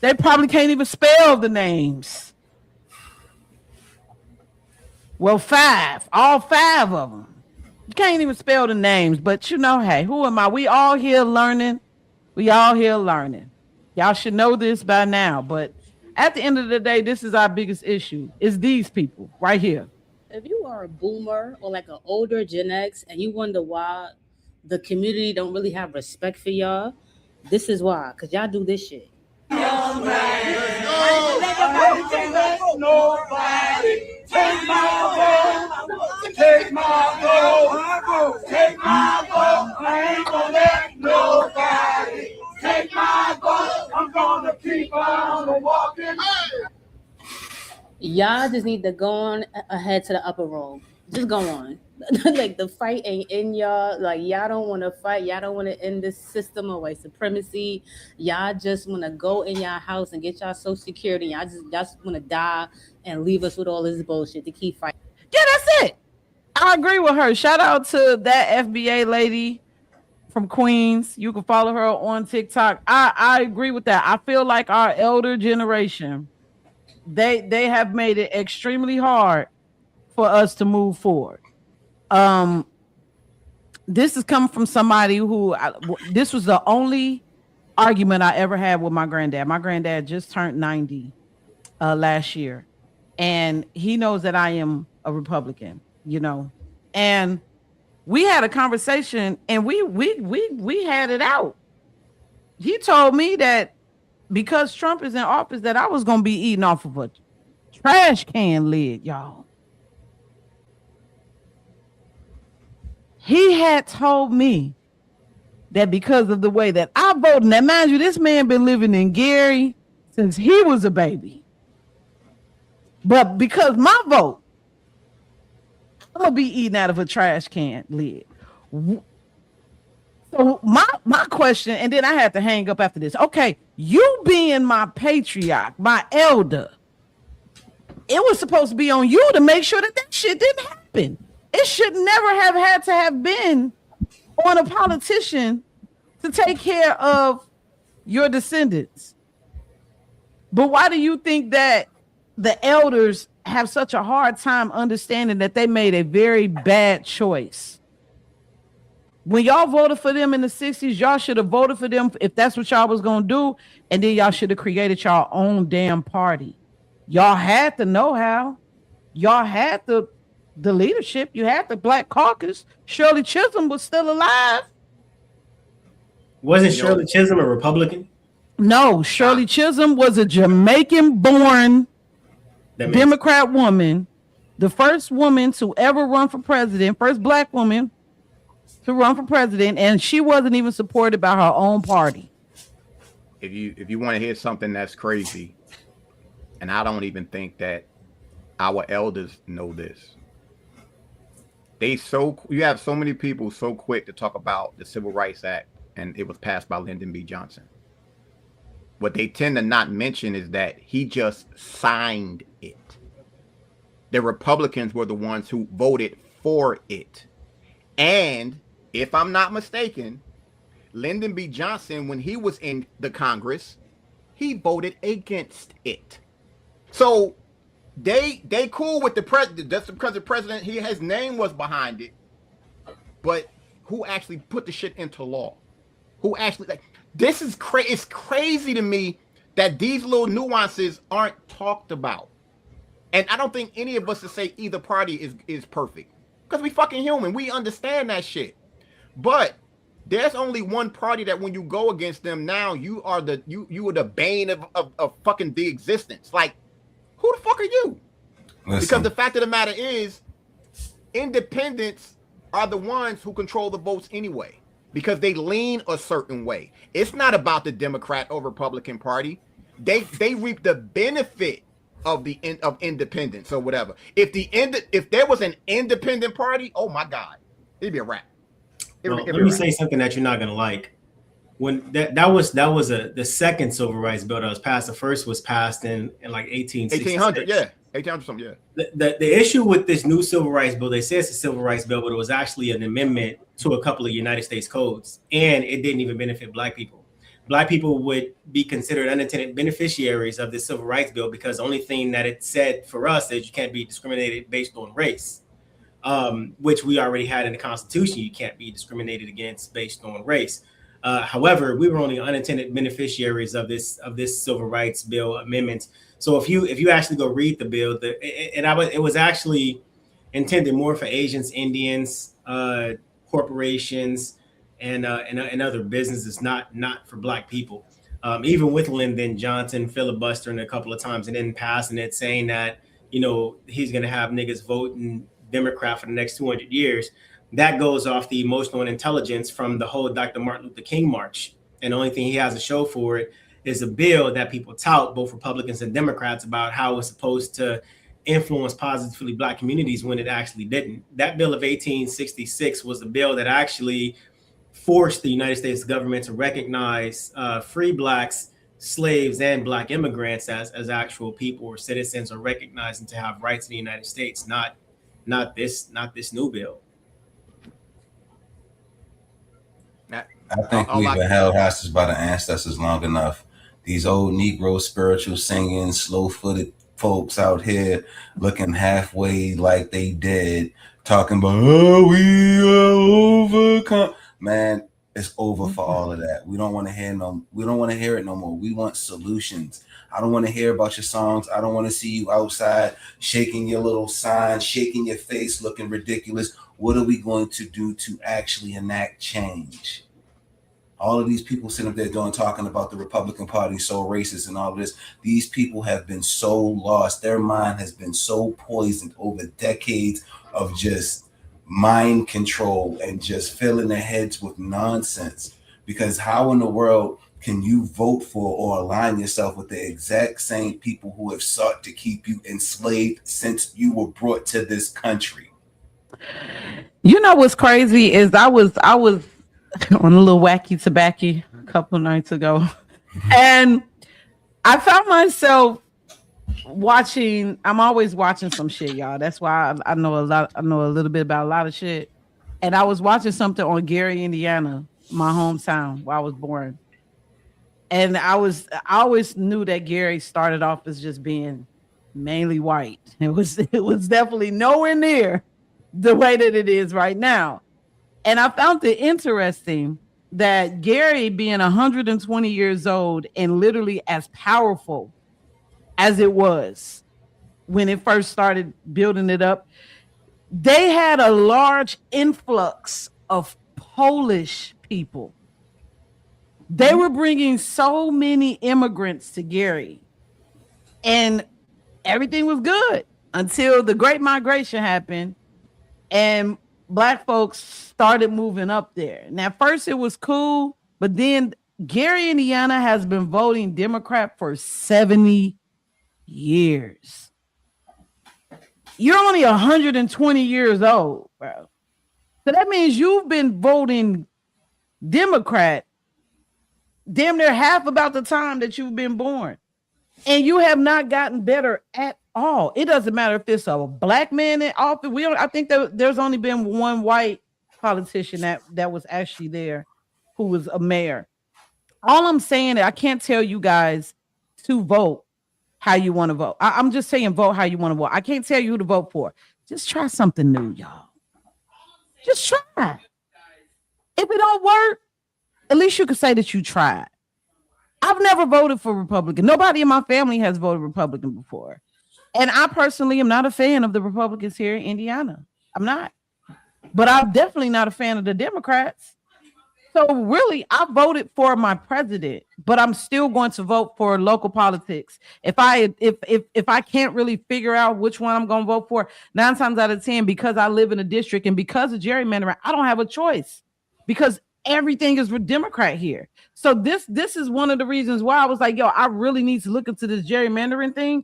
They probably can't even spell the names. Well, all five of them. You can't even spell the names, but hey, who am I? We all here learning. Y'all should know this by now, but at the end of the day, this is our biggest issue. It's these people right here. If you are a boomer or like an older Gen X and you wonder why the community don't really have respect for y'all, this is why, because y'all do this shit. Nobody take my vote. Take my vote. Take my vote. I ain't gonna let nobody take my vote. I'm gonna keep on walking. Y'all just need to go on ahead to the upper room. Just go on. Like the fight ain't in y'all. Like y'all don't want to fight. Y'all don't want to end this system of white supremacy. Y'all just want to go in y'all house and get y'all Social Security. Y'all just want to die and leave us with all this bullshit to keep fighting. Yeah, that's it. I agree with her. Shout out to that FBA lady from Queens. You can follow her on TikTok. I agree with that. I feel like our elder generation, they have made it extremely hard for us to move forward. This is coming from somebody who this was the only argument I ever had with my granddad. My granddad just turned 90 last year, and he knows that I am a Republican, and we had a conversation and we had it out. He told me that because Trump is in office that I was going to be eating off of a trash can lid, y'all. He had told me that because of the way that I voted, now mind you, this man been living in Gary since he was a baby. But because my vote, I'm gonna be eating out of a trash can lid. So my question, and then I had to hang up after this. Okay, you being my patriarch, my elder, it was supposed to be on you to make sure that shit didn't happen. It should never have had to have been on a politician to take care of your descendants. But why do you think that the elders have such a hard time understanding that they made a very bad choice? When y'all voted for them in the 60s, y'all should have voted for them if that's what y'all was going to do. And then y'all should have created y'all own damn party. Y'all had the know-how. Y'all had the leadership. You had the Black Caucus. Shirley Chisholm was still alive. Wasn't Shirley Chisholm a Republican? No, Shirley Chisholm was a Jamaican-born Democrat woman, the first woman to ever run for president, first Black woman to run for president, and she wasn't even supported by her own party. If you want to hear something that's crazy, and I don't even think that our elders know this. You have so many people so quick to talk about the Civil Rights Act, and it was passed by Lyndon B. Johnson. What they tend to not mention is that he just signed it. The Republicans were the ones who voted for it. And if I'm not mistaken, Lyndon B. Johnson, when he was in the Congress, he voted against it. So They cool with the president. That's because the president, his name was behind it. But who actually put the shit into law? Who actually like this is crazy? It's crazy to me that these little nuances aren't talked about. And I don't think any of us to say either party is perfect because we fucking human. We understand that shit. But there's only one party that when you go against them now, you are the bane of fucking the existence. Like, who the fuck are you? Listen. Because the fact of the matter is, independents are the ones who control the votes anyway because they lean a certain way. It's not about the Democrat or Republican Party. They reap the benefit of independence or whatever. If there was an independent party, oh my God, it'd be a wrap. Let me say something that you're not gonna like. When that was the second civil rights bill that was passed. The first was passed in like 1800, yeah. 1800 something, yeah. The issue with this new civil rights bill, they say it's a civil rights bill, but it was actually an amendment to a couple of United States codes, and it didn't even benefit Black people. Black people would be considered unintended beneficiaries of this civil rights bill because the only thing that it said for us is you can't be discriminated based on race, which we already had in the Constitution. You can't be discriminated against based on race. However, we were only unintended beneficiaries of this civil rights bill amendment. So if you actually go read the bill, it was actually intended more for Asians, Indians, corporations, and other businesses, not for Black people. Even with Lyndon Johnson filibustering a couple of times and then passing it, saying that he's going to have niggas voting Democrat for the next 200 years. That goes off the emotional intelligence from the whole Dr. Martin Luther King march. And the only thing he has to show for it is a bill that people tout, both Republicans and Democrats, about how it's supposed to influence positively Black communities when it actually didn't. That bill of 1866 was a bill that actually forced the United States government to recognize free Blacks, slaves, and Black immigrants as actual people or citizens, or recognizing to have rights in the United States, not this new bill. I think we've been held hostage by the ancestors long enough. These old Negro spiritual singing, slow-footed folks out here looking halfway like they dead, talking about, oh, we are overcome. Man, it's over for all of that. We don't want to hear it no more. We want solutions. I don't want to hear about your songs. I don't want to see you outside shaking your little sign, shaking your face, looking ridiculous. What are we going to do to actually enact change? All of these people sitting up there talking about the Republican Party so racist and all of this. These people have been so lost. Their mind has been so poisoned over decades of just mind control and just filling their heads with nonsense. Because how in the world can you vote for or align yourself with the exact same people who have sought to keep you enslaved since you were brought to this country? You know what's crazy is I was on a little wacky tobacco a couple of nights ago, and I found myself watching. I'm always watching some shit, y'all. That's why I know a lot. I know a little bit about a lot of shit. And I was watching something on Gary, Indiana, my hometown, where I was born. And I always knew that Gary started off as just being mainly white. It was definitely nowhere near the way that it is right now. And I found it interesting that Gary, being 120 years old and literally as powerful as it was when it first started building it up, they had a large influx of Polish people. They were bringing so many immigrants to Gary, and everything was good until the Great Migration happened and Black folks started moving up there. And at first it was cool, but then Gary, Indiana has been voting Democrat for 70 years. You're only 120 years old, bro. So that means you've been voting Democrat damn near half about the time that you've been born. And you have not gotten better at all. It doesn't matter if it's a Black man in office. I think that there's only been one white politician that was actually there who was a mayor. All I'm saying is I can't tell you guys to vote. how you want to vote. I'm just saying vote how you want to vote. I can't tell you who to vote for. Just try something new, y'all. Just try. If it don't work, at least you can say that you tried. I've never voted for Republican. Nobody in my family has voted Republican before. And I personally am not a fan of the Republicans here in Indiana. I'm not. But I'm definitely not a fan of the Democrats. So really, I voted for my president, but I'm still going to vote for local politics. If I can't really figure out which one I'm going to vote for, 9 times out of 10, because I live in a district and because of gerrymandering, I don't have a choice because everything is Democrat here. So this is one of the reasons why I was like, yo, I really need to look into this gerrymandering thing,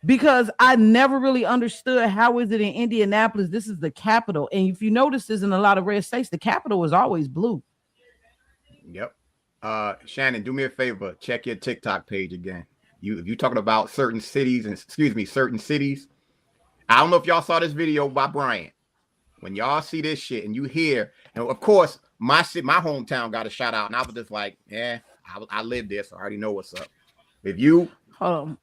because I never really understood how is it in Indianapolis. This is the capital. And if you notice this in a lot of red states, the capital is always blue. Yep. Shannon, do me a favor. Check your TikTok page again. If you're talking about certain cities, I don't know if y'all saw this video by Brian. When y'all see this shit and you hear, and of course, my hometown got a shout out, and I was just like, yeah, I live there, so I already know what's up. If you hold on.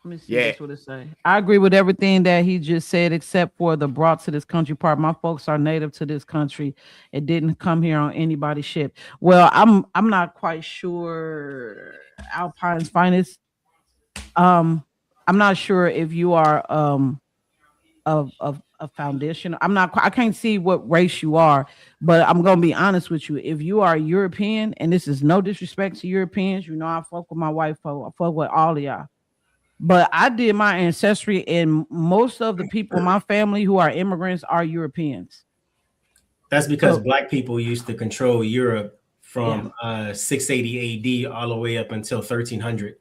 Let me see what it say. I agree with everything that he just said, except for the brought to this country part. My folks are native to this country. It didn't come here on anybody's ship. Well, I'm not quite sure. Alpine's finest. I'm not sure if you are of a foundation. I can't see what race you are, but I'm gonna be honest with you. If you are European, and this is no disrespect to Europeans, you know I fuck with my white folk. I fuck with all of y'all. But I did my ancestry, and most of the people in my family who are immigrants are Europeans. That's because Black people used to control Europe from 680 AD all the way up until 1300.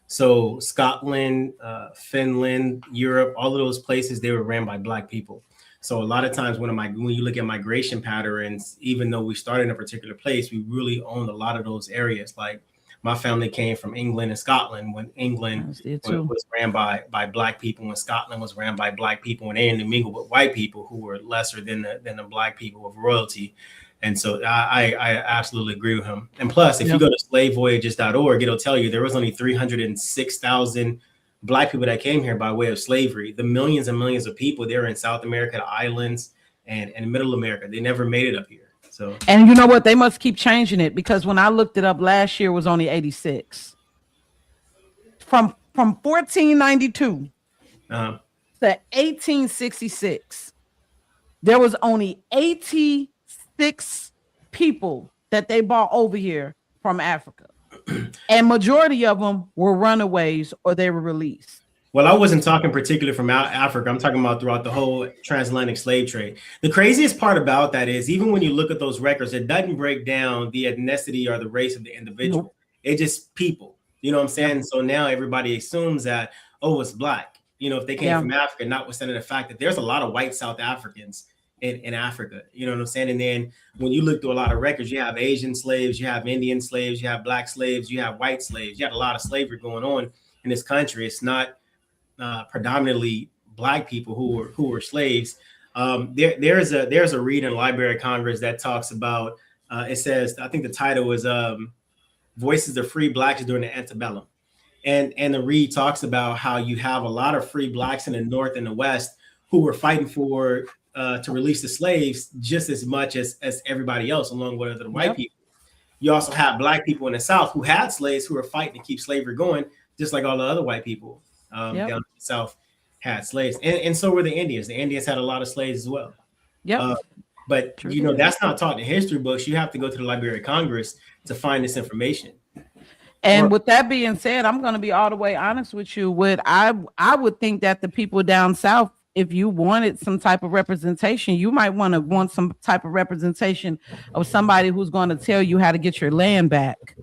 So Scotland, Finland, Europe, all of those places, they were ran by Black people. So a lot of times when you look at migration patterns, even though we started in a particular place, we really owned a lot of those areas. Like my family came from England and Scotland when England was ran by Black people, when Scotland was ran by Black people, and they intermingled with white people who were lesser than the Black people of royalty. And so I absolutely agree with him. And plus, if you go to slavevoyages.org, it'll tell you there was only 306,000 Black people that came here by way of slavery. The millions and millions of people there in South America, the islands, and Middle America, they never made it up here. So, and you know what? They must keep changing it, because when I looked it up last year, it was only 86. From 1492 to 1866, there was only 86 people that they brought over here from Africa, and majority of them were runaways or they were released. Well, I wasn't talking particularly from Africa. I'm talking about throughout the whole transatlantic slave trade. The craziest part about that is even when you look at those records, it doesn't break down the ethnicity or the race of the individual. Nope. It's just people. You know what I'm saying? Yep. So now everybody assumes that, oh, it's Black. You know, if they came from Africa, notwithstanding the fact that there's a lot of white South Africans in Africa. You know what I'm saying? And then when you look through a lot of records, you have Asian slaves, you have Indian slaves, you have Black slaves, you have white slaves. You have a lot of slavery going on in this country. It's not predominantly Black people who were slaves. There's a read in the Library of Congress that talks about it says, I think the title is Voices of Free Blacks During the Antebellum, and the read talks about how you have a lot of free Blacks in the North and the West who were fighting for to release the slaves just as much as everybody else, along with other white people. You also have Black people in the South who had slaves who were fighting to keep slavery going, just like all the other white people. Down in the South had slaves, and so were the Indians. The Indians had a lot of slaves as well. But you know, that's not taught in history books. You have to go to the Library of Congress to find this information. And with that being said, I'm going to be all the way honest with you. I would think that the people down South, if you wanted some type of representation, you might want some type of representation of somebody who's going to tell you how to get your land back.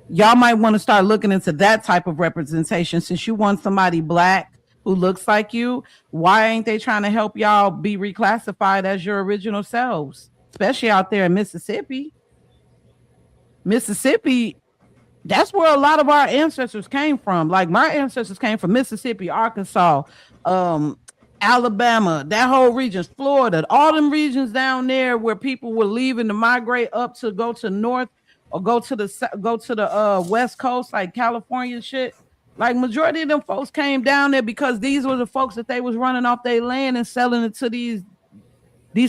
Y'all might want to start looking into that type of representation. Since you want somebody Black who looks like you, why ain't they trying to help y'all be reclassified as your original selves, especially out there in Mississippi? Mississippi, that's where a lot of our ancestors came from. Like my ancestors came from Mississippi, Arkansas, Alabama, that whole region, Florida, all them regions down there where people were leaving to migrate up to go to North or go to the West Coast, like California and shit. Like majority of them folks came down there because these were the folks that they was running off their land and selling it to these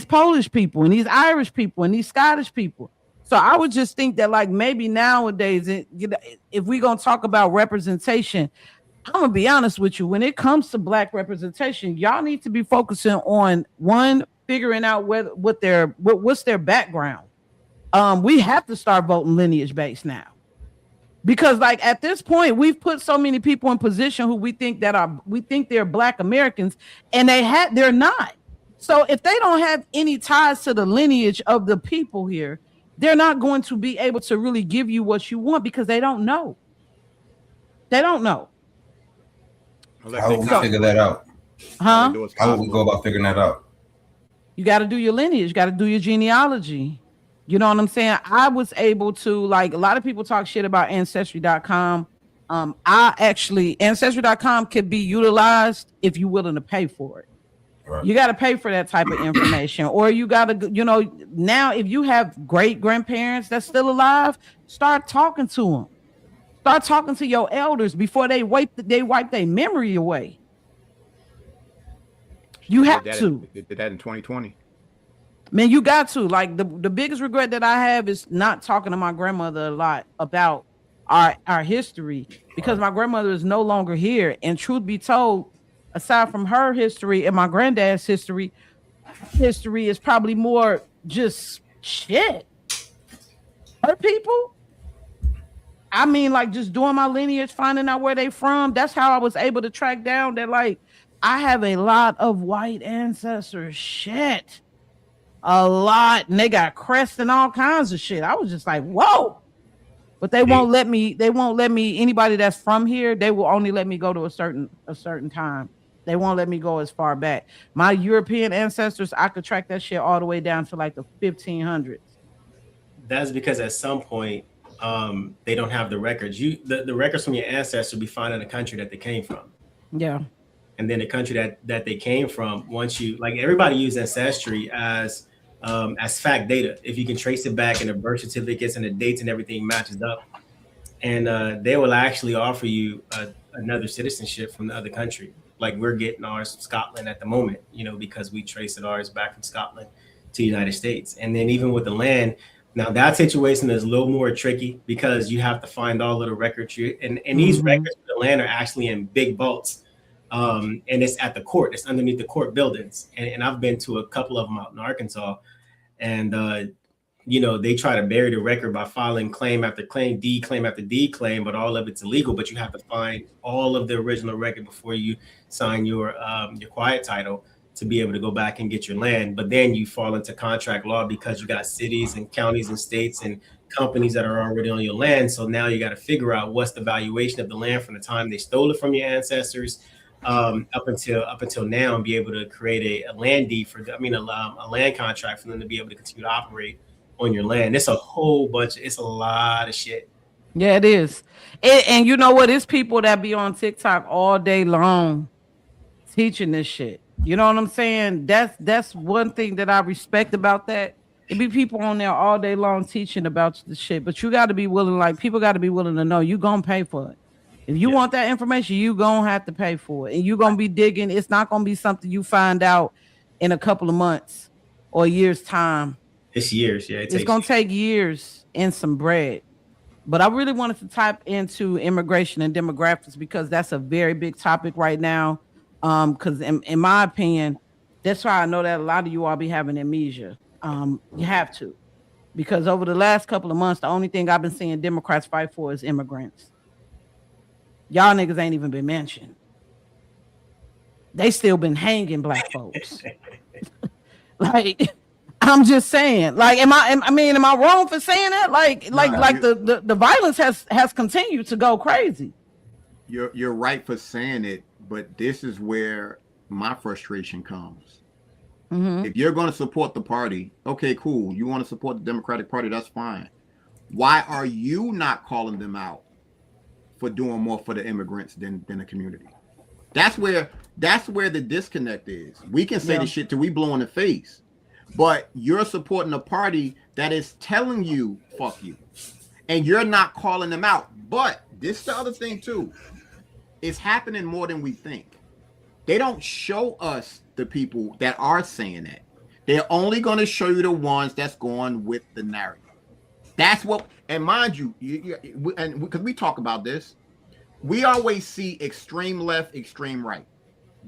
Polish people and these Irish people and these Scottish people. So I would just think that like maybe nowadays, if we're gonna talk about representation, I'm gonna be honest with you. When it comes to Black representation, y'all need to be focusing on one, figuring out what's their background. We have to start voting lineage based now. Because like at this point, we've put so many people in position who we think they're Black Americans, and they're not. So if they don't have any ties to the lineage of the people here, they're not going to be able to really give you what you want because they don't know. They don't know. How would we figure that out? Huh? How would we go about figuring that out? You got to do your lineage. You got to do your genealogy. You know what I'm saying? I was able to, like, a lot of people talk shit about Ancestry.com. Ancestry.com could be utilized if you're willing to pay for it. Right. You got to pay for that type of information, or you got to, now if you have great grandparents that's still alive, start talking to them. Start talking to your elders before they wipe their memory away. You have to. Did that in 2020. Man, you got to. Like the biggest regret that I have is not talking to my grandmother a lot about our history, because my grandmother is no longer here. And truth be told, aside from her history and my granddad's history is probably more just shit. Her people. I mean, like just doing my lineage, finding out where they from. That's how I was able to track down that, like, I have a lot of white ancestors. Shit. A lot. And they got crests and all kinds of shit. I was just like, whoa. But they won't let me, anybody that's from here, they will only let me go to a certain time. They won't let me go as far back. My European ancestors, I could track that shit all the way down to like the 1500s. That's because at some point, they don't have the records. The records from your ancestors be found in the country that they came from. Yeah. And then the country that they came from, once you, like, everybody uses Ancestry as fact data. If you can trace it back and the birth certificates and the dates and everything matches up. And they will actually offer you another citizenship from the other country. Like we're getting ours from Scotland at the moment, because we traced ours back from Scotland to the United States. And then even with the land, now that situation is a little more tricky because you have to find all of the records. And these records for the land are actually in big vaults. And it's at the court. It's underneath the court buildings. And I've been to a couple of them out in Arkansas. And, they try to bury the record by filing claim after claim, D claim after D claim, but all of it's illegal. But you have to find all of the original record before you sign your quiet title to be able to go back and get your land. But then you fall into contract law because you got cities and counties and states and companies that are already on your land. So now you got to figure out what's the valuation of the land from the time they stole it from your ancestors up until now, and be able to create a land deed a land contract for them to be able to continue to operate on your land. It's it's a lot of shit. Yeah, it is. And you know what? It's people that be on TikTok all day long teaching this shit. You know what I'm saying? That's one thing that I respect about that. It be people on there all day long teaching about the shit, but you got to be willing, like people got to be willing to know you gonna pay for it. If you want that information, you gonna have to pay for it, and you gonna be digging. It's not gonna be something you find out in a couple of months or a year's time. It's years, yeah. It's gonna take years and some bread. But I really wanted to type into immigration and demographics because that's a very big topic right now. Because in my opinion, that's why I know that a lot of you all be having amnesia. You have to, because over the last couple of months, the only thing I've been seeing Democrats fight for is immigrants. Y'all niggas ain't even been mentioned. They still been hanging black folks. Like, I'm just saying. Like, am I wrong for saying that? The violence has continued to go crazy. You're right for saying it, but this is where my frustration comes. Mm-hmm. If you're going to support the party, okay, cool. You want to support the Democratic Party, that's fine. Why are you not calling them out for doing more for the immigrants than the community? That's where the disconnect is. We can say the shit till we blow in the face, but you're supporting a party that is telling you fuck you, and you're not calling them out. But this is the other thing too. It's happening more than we think. They don't show us the people that are saying that. They're only going to show you the ones that's going with the narrative. That's what, and mind you, and because we talk about this, we always see extreme left, extreme right.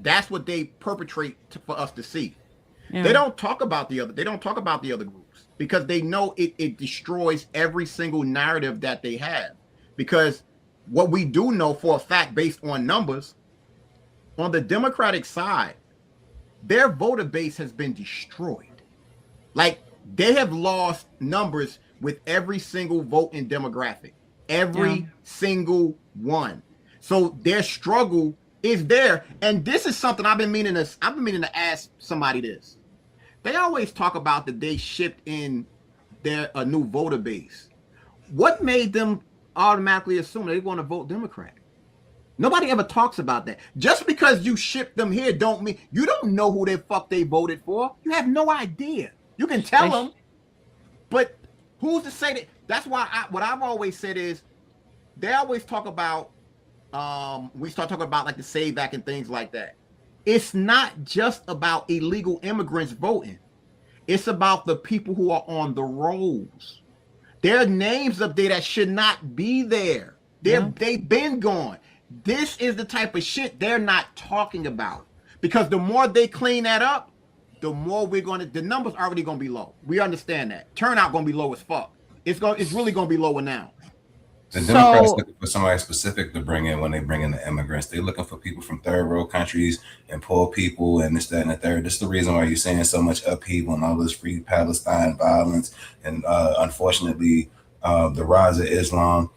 That's what they perpetrate for us to see. Yeah. They don't talk about the other. They don't talk about the other groups because they know it destroys every single narrative that they have. Because what we do know for a fact, based on numbers, on the Democratic side, their voter base has been destroyed. Like they have lost numbers with every single vote in demographic, every single one. So their struggle is there, and this is something I've been meaning to ask somebody this. They always talk about that they shipped in a new voter base. What made them automatically assume they want to vote Democrat? Nobody ever talks about that. Just because you ship them here don't mean you don't know who the fuck they voted for. You have no idea. You can tell them, but who's to say that? That's why what I've always said is they always talk about we start talking about like the Save Act and things like that. It's not just about illegal immigrants voting. It's about the people who are on the rolls. There are names up there that should not be there. They've been gone. This is the type of shit they're not talking about. Because the more they clean that up, the more the numbers already gonna be low. We understand that. Turnout gonna be low as fuck. It's really gonna be lower now. The Democrats looking for somebody specific to bring in when they bring in the immigrants. They're looking for people from third world countries and poor people and this, that, and the third. This is the reason why you're seeing so much upheaval and all this free Palestine violence and unfortunately the rise of Islam.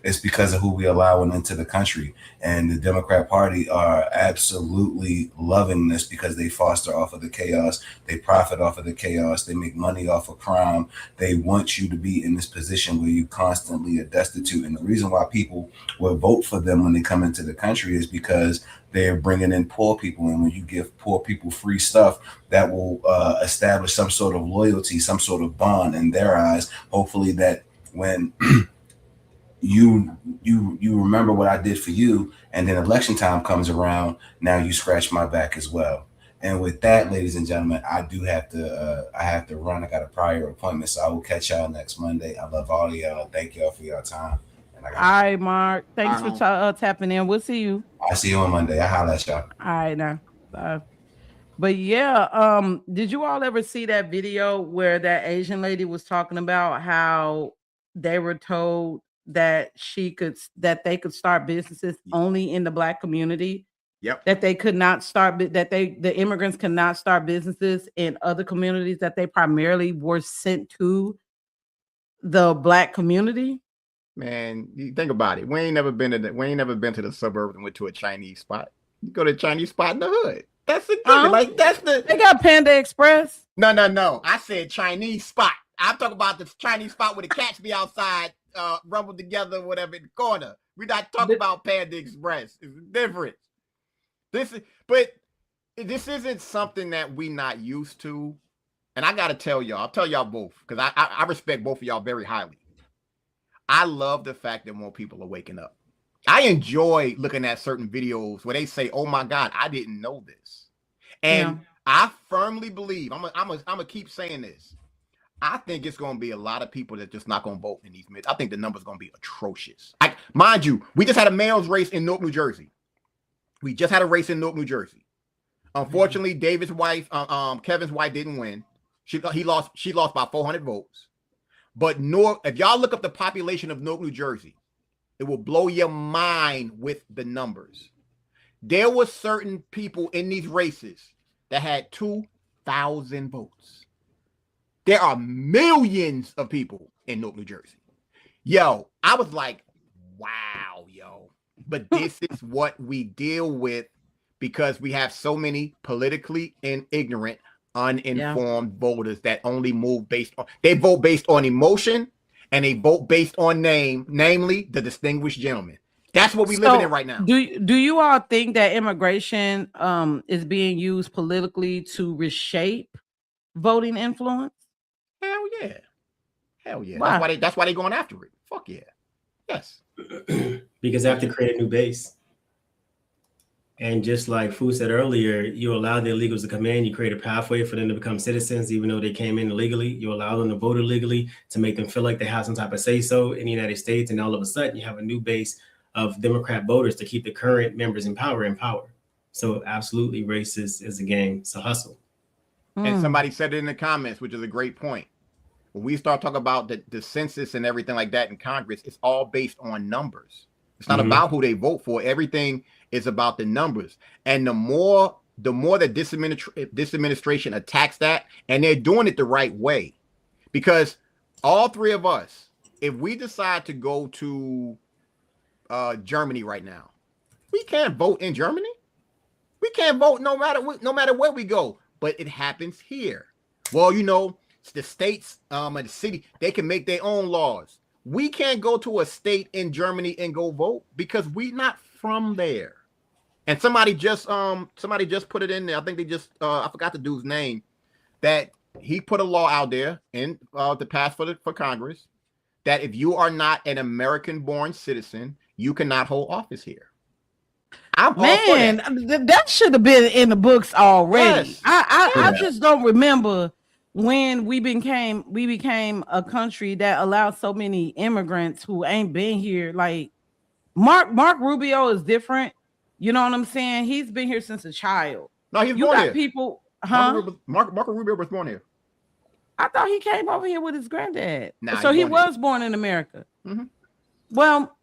It's because of who we allowing into the country. And the Democrat Party are absolutely loving this because they foster off of the chaos. They profit off of the chaos. They make money off of crime. They want you to be in this position where you constantly are destitute. And the reason why people will vote for them when they come into the country is because they're bringing in poor people. And when you give poor people free stuff, that will establish some sort of loyalty, some sort of bond in their eyes. Hopefully that when you remember what I did for you, and then election time comes around, now you scratch my back as well. And with that, ladies and gentlemen, I have to run. I got a prior appointment, so I will catch y'all next Monday. I love all of y'all. Thank y'all for your time. All right, Mark. Thanks for tapping in. We'll see you. I'll see you on Monday. I'll holler at y'all. All right, now. But yeah, did you all ever see that video where that Asian lady was talking about how they were told that they could start businesses only in the Black community? Yep. That they could not start, the immigrants could not start businesses in other communities, that they primarily were sent to the Black community. Man, you think about it. We ain't never been to the suburbs and went to a Chinese spot. You go to a Chinese spot in the hood. That's the thing. They got Panda Express. No. I said Chinese spot. I'm talking about the Chinese spot where the cats be outside, rumbled together, whatever, in the corner. We're not talking about Panda Express. It's different. This isn't something that we not used to. And I got to tell y'all, I'll tell y'all both, because I respect both of y'all very highly. I love the fact that more people are waking up. I enjoy looking at certain videos where they say, oh my God, I didn't know this. And I firmly believe, I'm gonna keep saying this. I think it's going to be a lot of people that just not going to vote in these midterms. I think the number's going to be atrocious. Mind you, we just had a males race in Newark, New Jersey. Unfortunately, David's wife, Kevin's wife, didn't win. She lost by 400 votes. But if y'all look up the population of Newark, New Jersey, it will blow your mind with the numbers. There were certain people in these races that had 2,000 votes. There are millions of people in Newark, New Jersey. Yo, I was like, wow, yo. But this is what we deal with because we have so many politically ignorant, uninformed voters that only move they vote based on emotion and they vote based on name, namely the distinguished gentleman. That's what we're living in right now. Do you all think that immigration is being used politically to reshape voting influence? Hell yeah. Why? That's why they're going after it. Fuck yeah. Yes. because they have to create a new base. And just like Fu said earlier, you allow the illegals to come in, you create a pathway for them to become citizens, even though they came in illegally. You allow them to vote illegally to make them feel like they have some type of say-so in the United States. And all of a sudden, you have a new base of Democrat voters to keep the current members in power. So absolutely, race is a game. It's a hustle. And somebody said it in the comments, which is a great point. When we start talking about the census and everything like that in Congress, it's all based on numbers. It's not about who they vote for. Everything is about the numbers. And the more that this administration attacks that, and they're doing it the right way, because all three of us, if we decide to go to Germany right now, we can't vote in Germany. We can't vote no matter where we go. But it happens here. Well, you know, the states and the city, they can make their own laws. We can't go to a state in Germany and go vote because we're not from there. And somebody just put it in there. I think they just I forgot the dude's name, that he put a law out there in to pass for Congress that if you are not an American-born citizen, you cannot hold office here. I'm all for that. That should have been in the books already. Yes. I just don't remember when we became a country that allowed so many immigrants who ain't been here. Like Mark Rubio is different. You know what I'm saying? He's been here since a child. No, he's born here. People, Marco Rubio was born here. I thought he came over here with his granddad. Nah, so he was born in America. Mm-hmm. Well,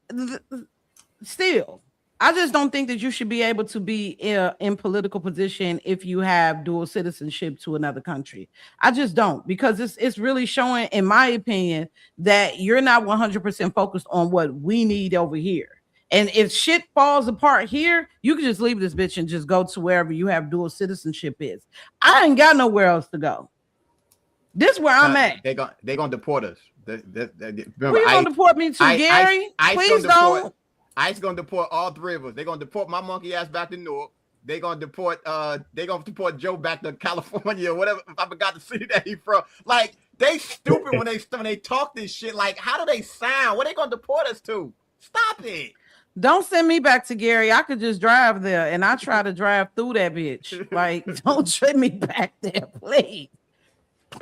still, I just don't think that you should be able to be in political position if you have dual citizenship to another country. I just don't, because it's really showing, in my opinion, that you're not 100% focused on what we need over here. And if shit falls apart here, you can just leave this bitch and just go to wherever you have dual citizenship is. I ain't got nowhere else to go. This is where I'm at. They're gonna deport us. Remember, where you gonna deport me to, Gary? Please don't. ICE gonna deport all three of us. They're gonna deport my monkey ass back to Newark. They're gonna deport Joe back to California or whatever. I forgot the city that he from. Like, they stupid when they talk this shit. Like, how do they sound? What they gonna deport us to? Stop it. Don't send me back to Gary. I could just drive there, and I try to drive through that bitch. Like, don't send me back there, please. I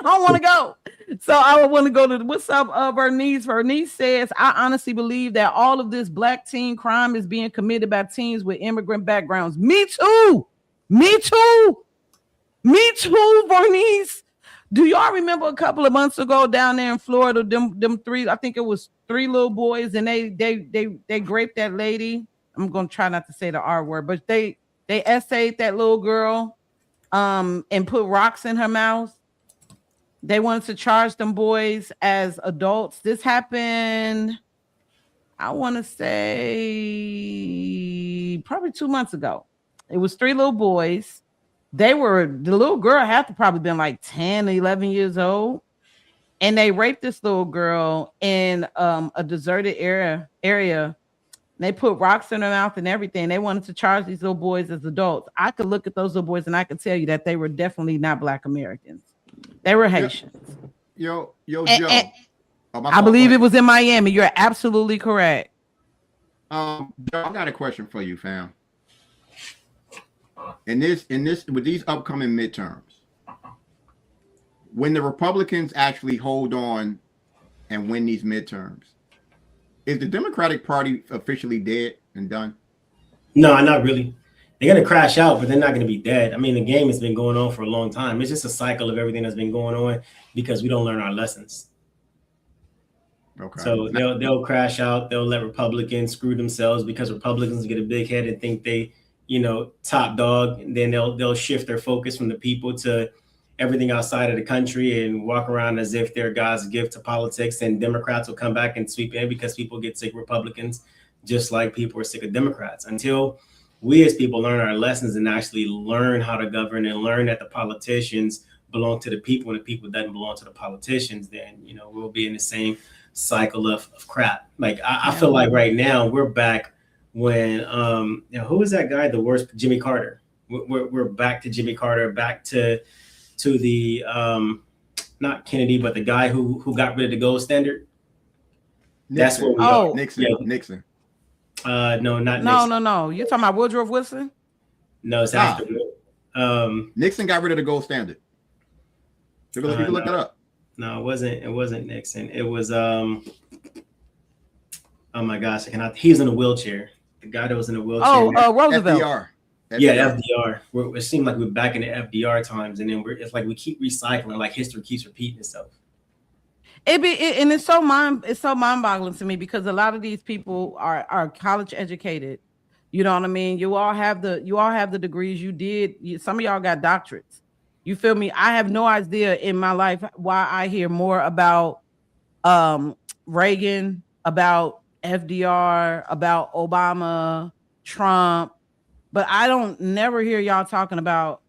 don't want to go. So I want to go to what's up, Bernice. Bernice says, I honestly believe that all of this black teen crime is being committed by teens with immigrant backgrounds. Me too, Bernice. Do y'all remember a couple of months ago down there in Florida, them three, I think it was 3 little boys, and they raped that lady. I'm gonna try not to say the R word, but they essayed that little girl and put rocks in her mouth. They wanted to charge them boys as adults. This happened, I want to say, probably 2 months ago. It was 3 little boys. The little girl had to probably been like 10, 11 years old. And they raped this little girl in a deserted area. They put rocks in her mouth and everything. They wanted to charge these little boys as adults. I could look at those little boys and I could tell you that they were definitely not Black Americans. They were Haitians. Joe. I believe it was in Miami. You're absolutely correct. Joe, I got a question for you, fam. In this, with these upcoming midterms, when the Republicans actually hold on and win these midterms, is the Democratic Party officially dead and done? No, not really. They're going to crash out, but they're not going to be dead. I mean, the game has been going on for a long time. It's just a cycle of everything that's been going on because we don't learn our lessons. Okay. So they'll crash out. They'll let Republicans screw themselves because Republicans get a big head and think they, top dog. And then they'll shift their focus from the people to everything outside of the country and walk around as if they're God's gift to politics. And Democrats will come back and sweep in because people get sick of Republicans, just like people are sick of Democrats. Until we as people learn our lessons and actually learn how to govern and learn that the politicians belong to the people and the people doesn't belong to the politicians, then, we'll be in the same cycle of crap. Like, I feel like right now we're back when, who was that guy? The worst, Jimmy Carter. We're back to Jimmy Carter, back to the, not Kennedy, but the guy who got rid of the gold standard. That's Nixon. where we Oh. are. Nixon. Yeah. Nixon. No, not No, Nixon. no, no. You're talking about Woodrow Wilson? No, it's Nah. after. Nixon got rid of the gold standard. You can look that up. No, it wasn't. It wasn't Nixon. It was oh my gosh, he was in a wheelchair. The guy that was in a wheelchair. Oh, Roosevelt. FDR. Yeah, FDR. It seemed like we're back in the FDR times, and then it's like we keep recycling, like history keeps repeating itself. It's so mind-boggling to me because a lot of these people are college educated. You know what I mean? You all have the degrees. Some of y'all got doctorates. You feel me? I have no idea in my life why I hear more about Reagan, about FDR, about Obama, Trump, but I don't never hear y'all talking about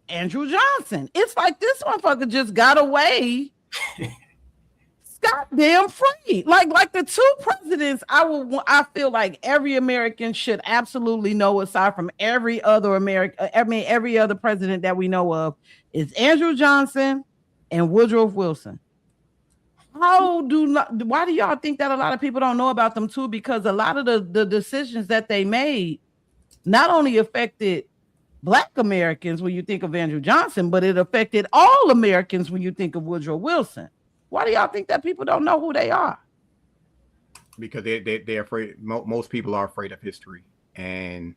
Andrew Johnson. It's like this motherfucker just got away goddamn free. Like the two presidents, I feel like every American should absolutely know, aside from every other every other president that we know of, is Andrew Johnson and Woodrow Wilson. Why do y'all think that a lot of people don't know about them too? Because a lot of the decisions that they made not only affected Black Americans when you think of Andrew Johnson, but it affected all Americans when you think of Woodrow Wilson. Why do y'all think that people don't know who they are? Because they're afraid. Most people are afraid of history, and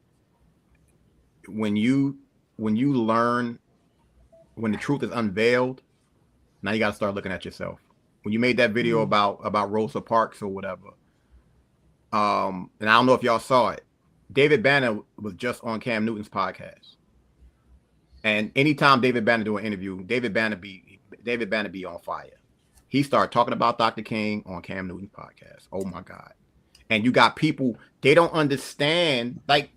when you learn, when the truth is unveiled, now you got to start looking at yourself. When you made that video about Rosa Parks or whatever, and I don't know if y'all saw it, David Banner was just on Cam Newton's podcast, and anytime David Banner do an interview, David Banner be on fire. He started talking about Dr. King on Cam Newton's podcast. Oh my God. And you got people, they don't understand, like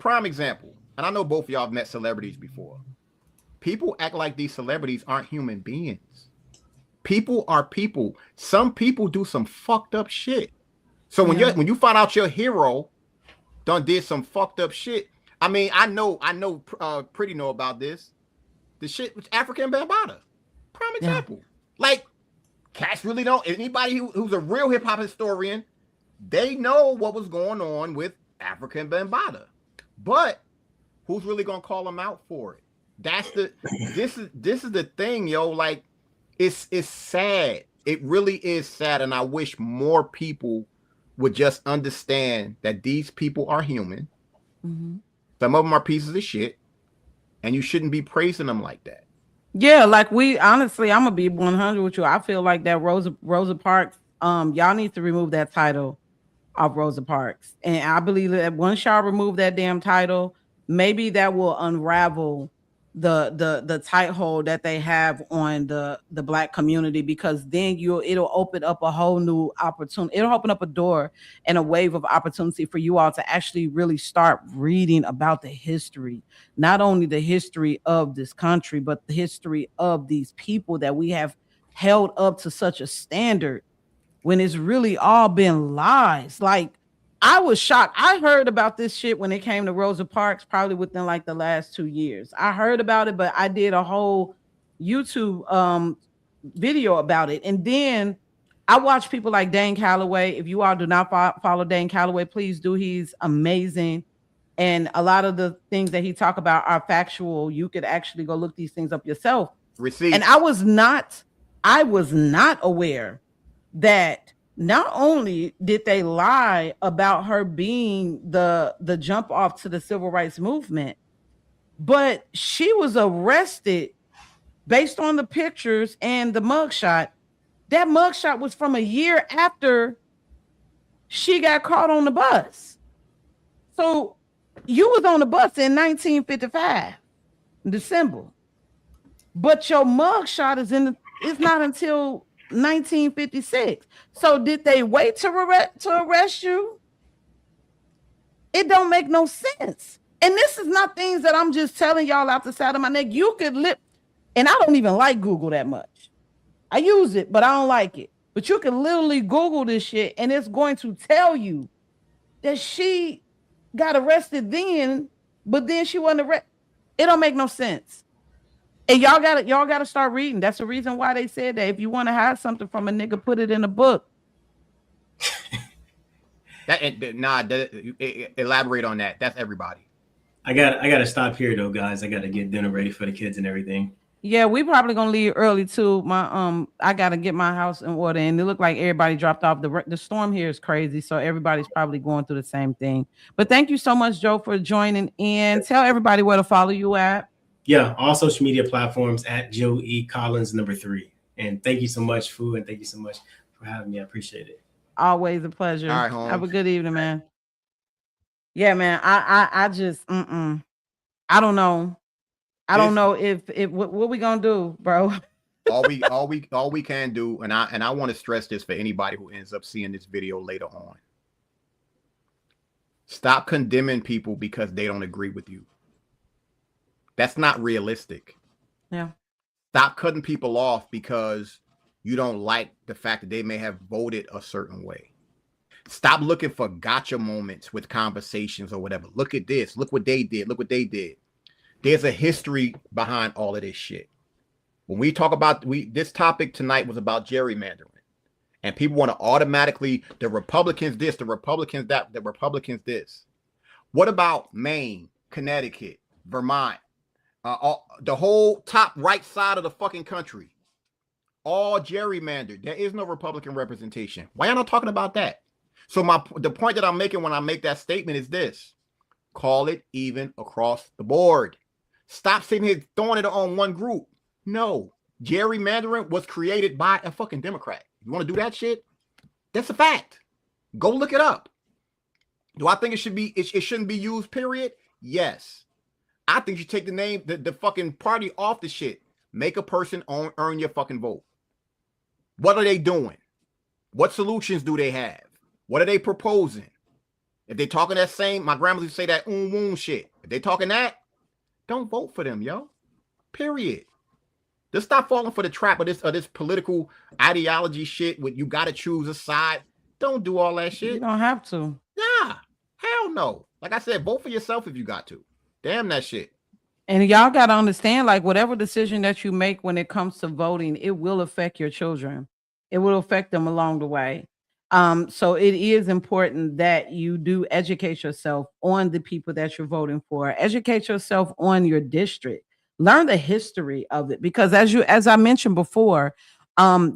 prime example. And I know both of y'all have met celebrities before. People act like these celebrities aren't human beings. People are people. Some people do some fucked up shit. So when you find out your hero done did some fucked up shit. I mean, I know Pretty know about this. The shit with African Bambaataa. Prime example. Like, cats really don't. Anybody who's a real hip hop historian, they know what was going on with African Bambaataa. But who's really gonna call them out for it? This is the thing, yo. Like, it's sad. It really is sad, and I wish more people would just understand that these people are human. Mm-hmm. Some of them are pieces of shit, and you shouldn't be praising them like that. Yeah, like honestly, I'm gonna be 100 with you. I feel like that Rosa Parks, y'all need to remove that title of Rosa Parks. And I believe that once y'all remove that damn title, maybe that will unravel the tight hold that they have on the Black community, because then it'll open up a whole new opportunity. It'll open up a door and a wave of opportunity for you all to actually really start reading about the history, not only the history of this country, but the history of these people that we have held up to such a standard when it's really all been lies. Like, I was shocked. I heard about this shit when it came to Rosa Parks, probably within like the last 2 years. I heard about it, but I did a whole YouTube video about it. And then I watched people like Dane Calloway. If you all do not follow Dane Calloway, please do. He's amazing. And a lot of the things that he talk about are factual. You could actually go look these things up yourself. Receipts. And I was not aware that not only did they lie about her being the jump off to the civil rights movement, but she was arrested based on the pictures and the mugshot. That mugshot was from a year after she got caught on the bus. So you was on the bus in 1955, December, but your mugshot is not until 1956. So did they wait to arrest you? It don't make no sense. And this is not things that I'm just telling y'all out the side of my neck. You could and I don't even like Google that much. I use it, but I don't like it. But you can literally Google this shit, and it's going to tell you that she got arrested then, but then she wasn't arrested. It don't make no sense. And y'all gotta start reading. That's the reason why they said that if you want to hide something from a nigga, put it in a book. Elaborate on that. That's everybody. I gotta stop here though, guys. I gotta get dinner ready for the kids and everything. Yeah, we probably gonna leave early too. I gotta get my house in order, and it looked like everybody dropped off. The storm here is crazy, so everybody's probably going through the same thing. But thank you so much, Joe, for joining in. Tell everybody where to follow you at. Yeah, all social media platforms at Joe E. Collins #3. And thank you so much, Fu, and thank you so much for having me. I appreciate it. Always a pleasure. All right, Holmes. Have a good evening, man. Yeah, man. I just I don't know. I don't know if what we gonna do, bro. all we can do, and I want to stress this for anybody who ends up seeing this video later on. Stop condemning people because they don't agree with you. That's not realistic. Yeah. Stop cutting people off because you don't like the fact that they may have voted a certain way. Stop looking for gotcha moments with conversations or whatever. Look at this. Look what they did. Look what they did. There's a history behind all of this shit. When we talk about this topic tonight was about gerrymandering, and people want to automatically the Republicans this, the Republicans that, the Republicans this. What about Maine, Connecticut, Vermont, the whole top right side of the fucking country? All gerrymandered. There is no Republican representation. Why am I not talking about that? So the point that I'm making when I make that statement is this: call it even across the board. Stop sitting here throwing it on one group. No, gerrymandering was created by a fucking Democrat. You want to do that shit? That's a fact. Go look it up. Do I think it should be? It shouldn't be used. Period. Yes. I think you take the name, the fucking party off the shit. Make a person earn your fucking vote. What are they doing? What solutions do they have? What are they proposing? If they talking that same, my grandmother used to say that woon shit. If they talking that, don't vote for them, yo. Period. Just stop falling for the trap of this political ideology shit with you got to choose a side. Don't do all that shit. You don't have to. Yeah. Hell no. Like I said, vote for yourself if you got to. Damn that shit. And y'all got to understand, like, whatever decision that you make when it comes to voting, it will affect your children. It will affect them along the way. So it is important that you do educate yourself on the people that you're voting for. Educate yourself on your district. Learn the history of it, because as I mentioned before,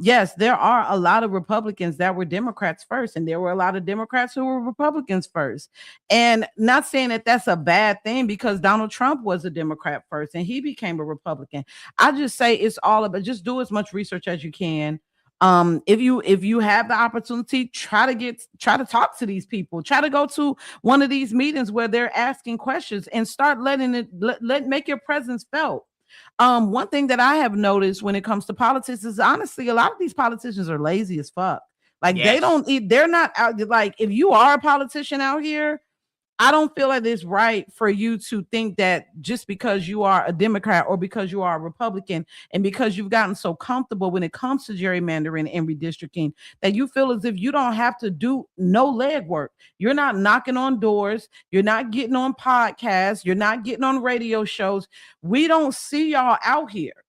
yes, there are a lot of Republicans that were Democrats first, and there were a lot of Democrats who were Republicans first. And not saying that that's a bad thing, because Donald Trump was a Democrat first and he became a Republican. I just say it's all about, just do as much research as you can. If you have the opportunity, try to talk to these people, try to go to one of these meetings where they're asking questions, and start make your presence felt. One thing that I have noticed when it comes to politics is, honestly, a lot of these politicians are lazy as fuck. Like, Yes. they're not out. Like, if you are a politician out here, I don't feel like it's right for you to think that just because you are a Democrat or because you are a Republican and because you've gotten so comfortable when it comes to gerrymandering and redistricting, that you feel as if you don't have to do no legwork. You're not knocking on doors. You're not getting on podcasts. You're not getting on radio shows. We don't see y'all out here.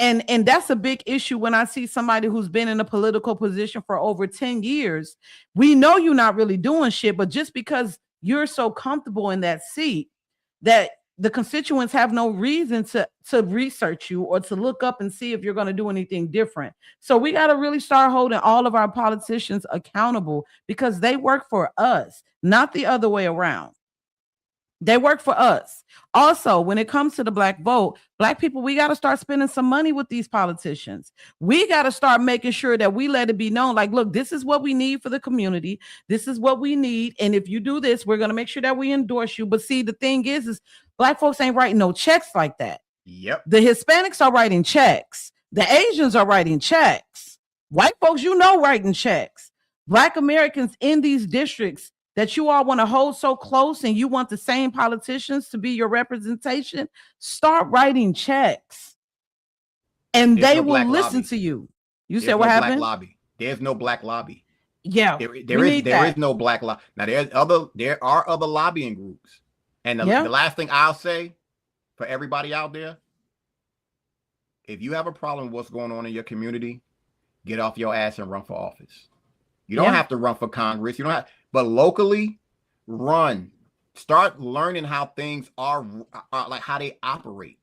And that's a big issue when I see somebody who's been in a political position for over 10 years. We know you're not really doing shit, but just because you're so comfortable in that seat, that the constituents have no reason to research you or to look up and see if you're going to do anything different. So we got to really start holding all of our politicians accountable, because they work for us, not the other way around. They work for us. Also, when it comes to the Black vote, Black people, we got to start spending some money with these politicians. We got to start making sure that we let it be known, like, look, this is what we need for the community. This is what we need. And if you do this, we're going to make sure that we endorse you. But see, the thing is Black folks ain't writing no checks like that. Yep. The Hispanics are writing checks. The Asians are writing checks. White folks, writing checks. Black Americans in these districts that you all want to hold so close, and you want the same politicians to be your representation, start writing checks, and they will listen to you. You said what happened? Lobby. There's no Black lobby. Yeah, there is no Black lobby. Now there are other lobbying groups, and the last thing I'll say for everybody out there: if you have a problem with what's going on in your community, get off your ass and run for office. You don't have to run for Congress. You don't have. But locally, start learning how things are like how they operate.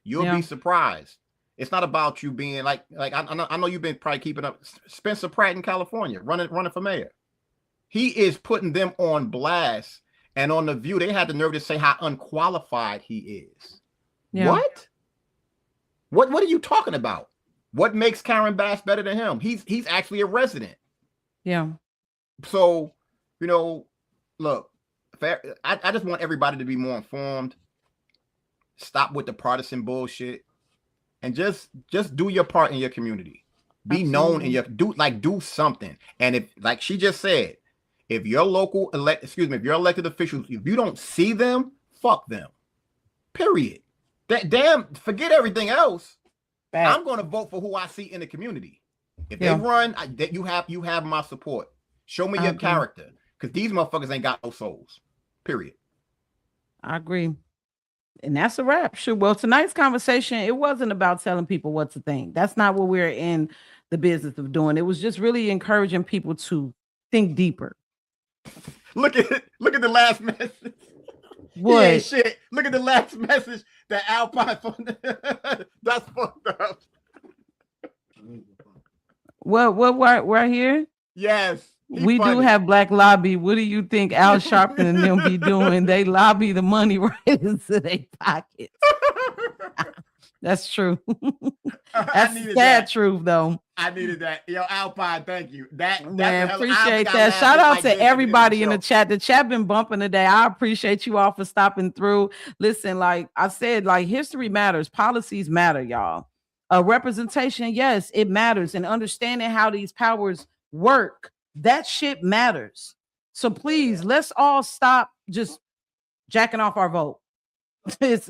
You'll be surprised. It's not about you being like I know you've been probably keeping up. Spencer Pratt in California running for mayor. He is putting them on blast, and on The View, they had the nerve to say how unqualified he is. Yeah. What are you talking about? What makes Karen Bass better than him? He's actually a resident. Yeah. So, look, I just want everybody to be more informed. Stop with the partisan bullshit, and just do your part in your community. Be known in your do something. And if, like she just said, if your if your elected officials, if you don't see them, fuck them. Period. Forget everything else. I'm going to vote for who I see in the community. If they run, you have my support. Show me your character, because these motherfuckers ain't got no souls. Period. I agree. And that's a wrap. Sure. Well, tonight's conversation, it wasn't about telling people what to think. That's not what we're in the business of doing. It was just really encouraging people to think deeper. Look at the last message. What? He ain't shit. Look at the last message that Alpine that's fucked up. What right here? Yes. We do have Black Lobby. What do you think Al Sharpton and them be doing? They lobby the money right into their pockets. That's true. That's the sad truth, though. I needed that. Yo, Alpine, thank you. Man, appreciate that. Shout out to everybody in the chat. The chat been bumping today. I appreciate you all for stopping through. Listen, like I said, like history matters. Policies matter, y'all. Representation, yes, it matters. And understanding how these powers work, that shit matters. So please, let's all stop just jacking off our vote. Let's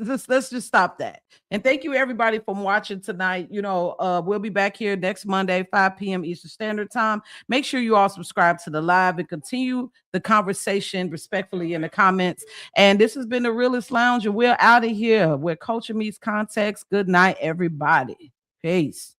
just stop that. And thank you everybody for watching tonight. We'll be back here next Monday, 5 p.m. Eastern Standard Time. Make sure you all subscribe to the live and continue the conversation respectfully in the comments. And this has been the Realist Lounge, and we're out of here where culture meets context. Good night, everybody. Peace.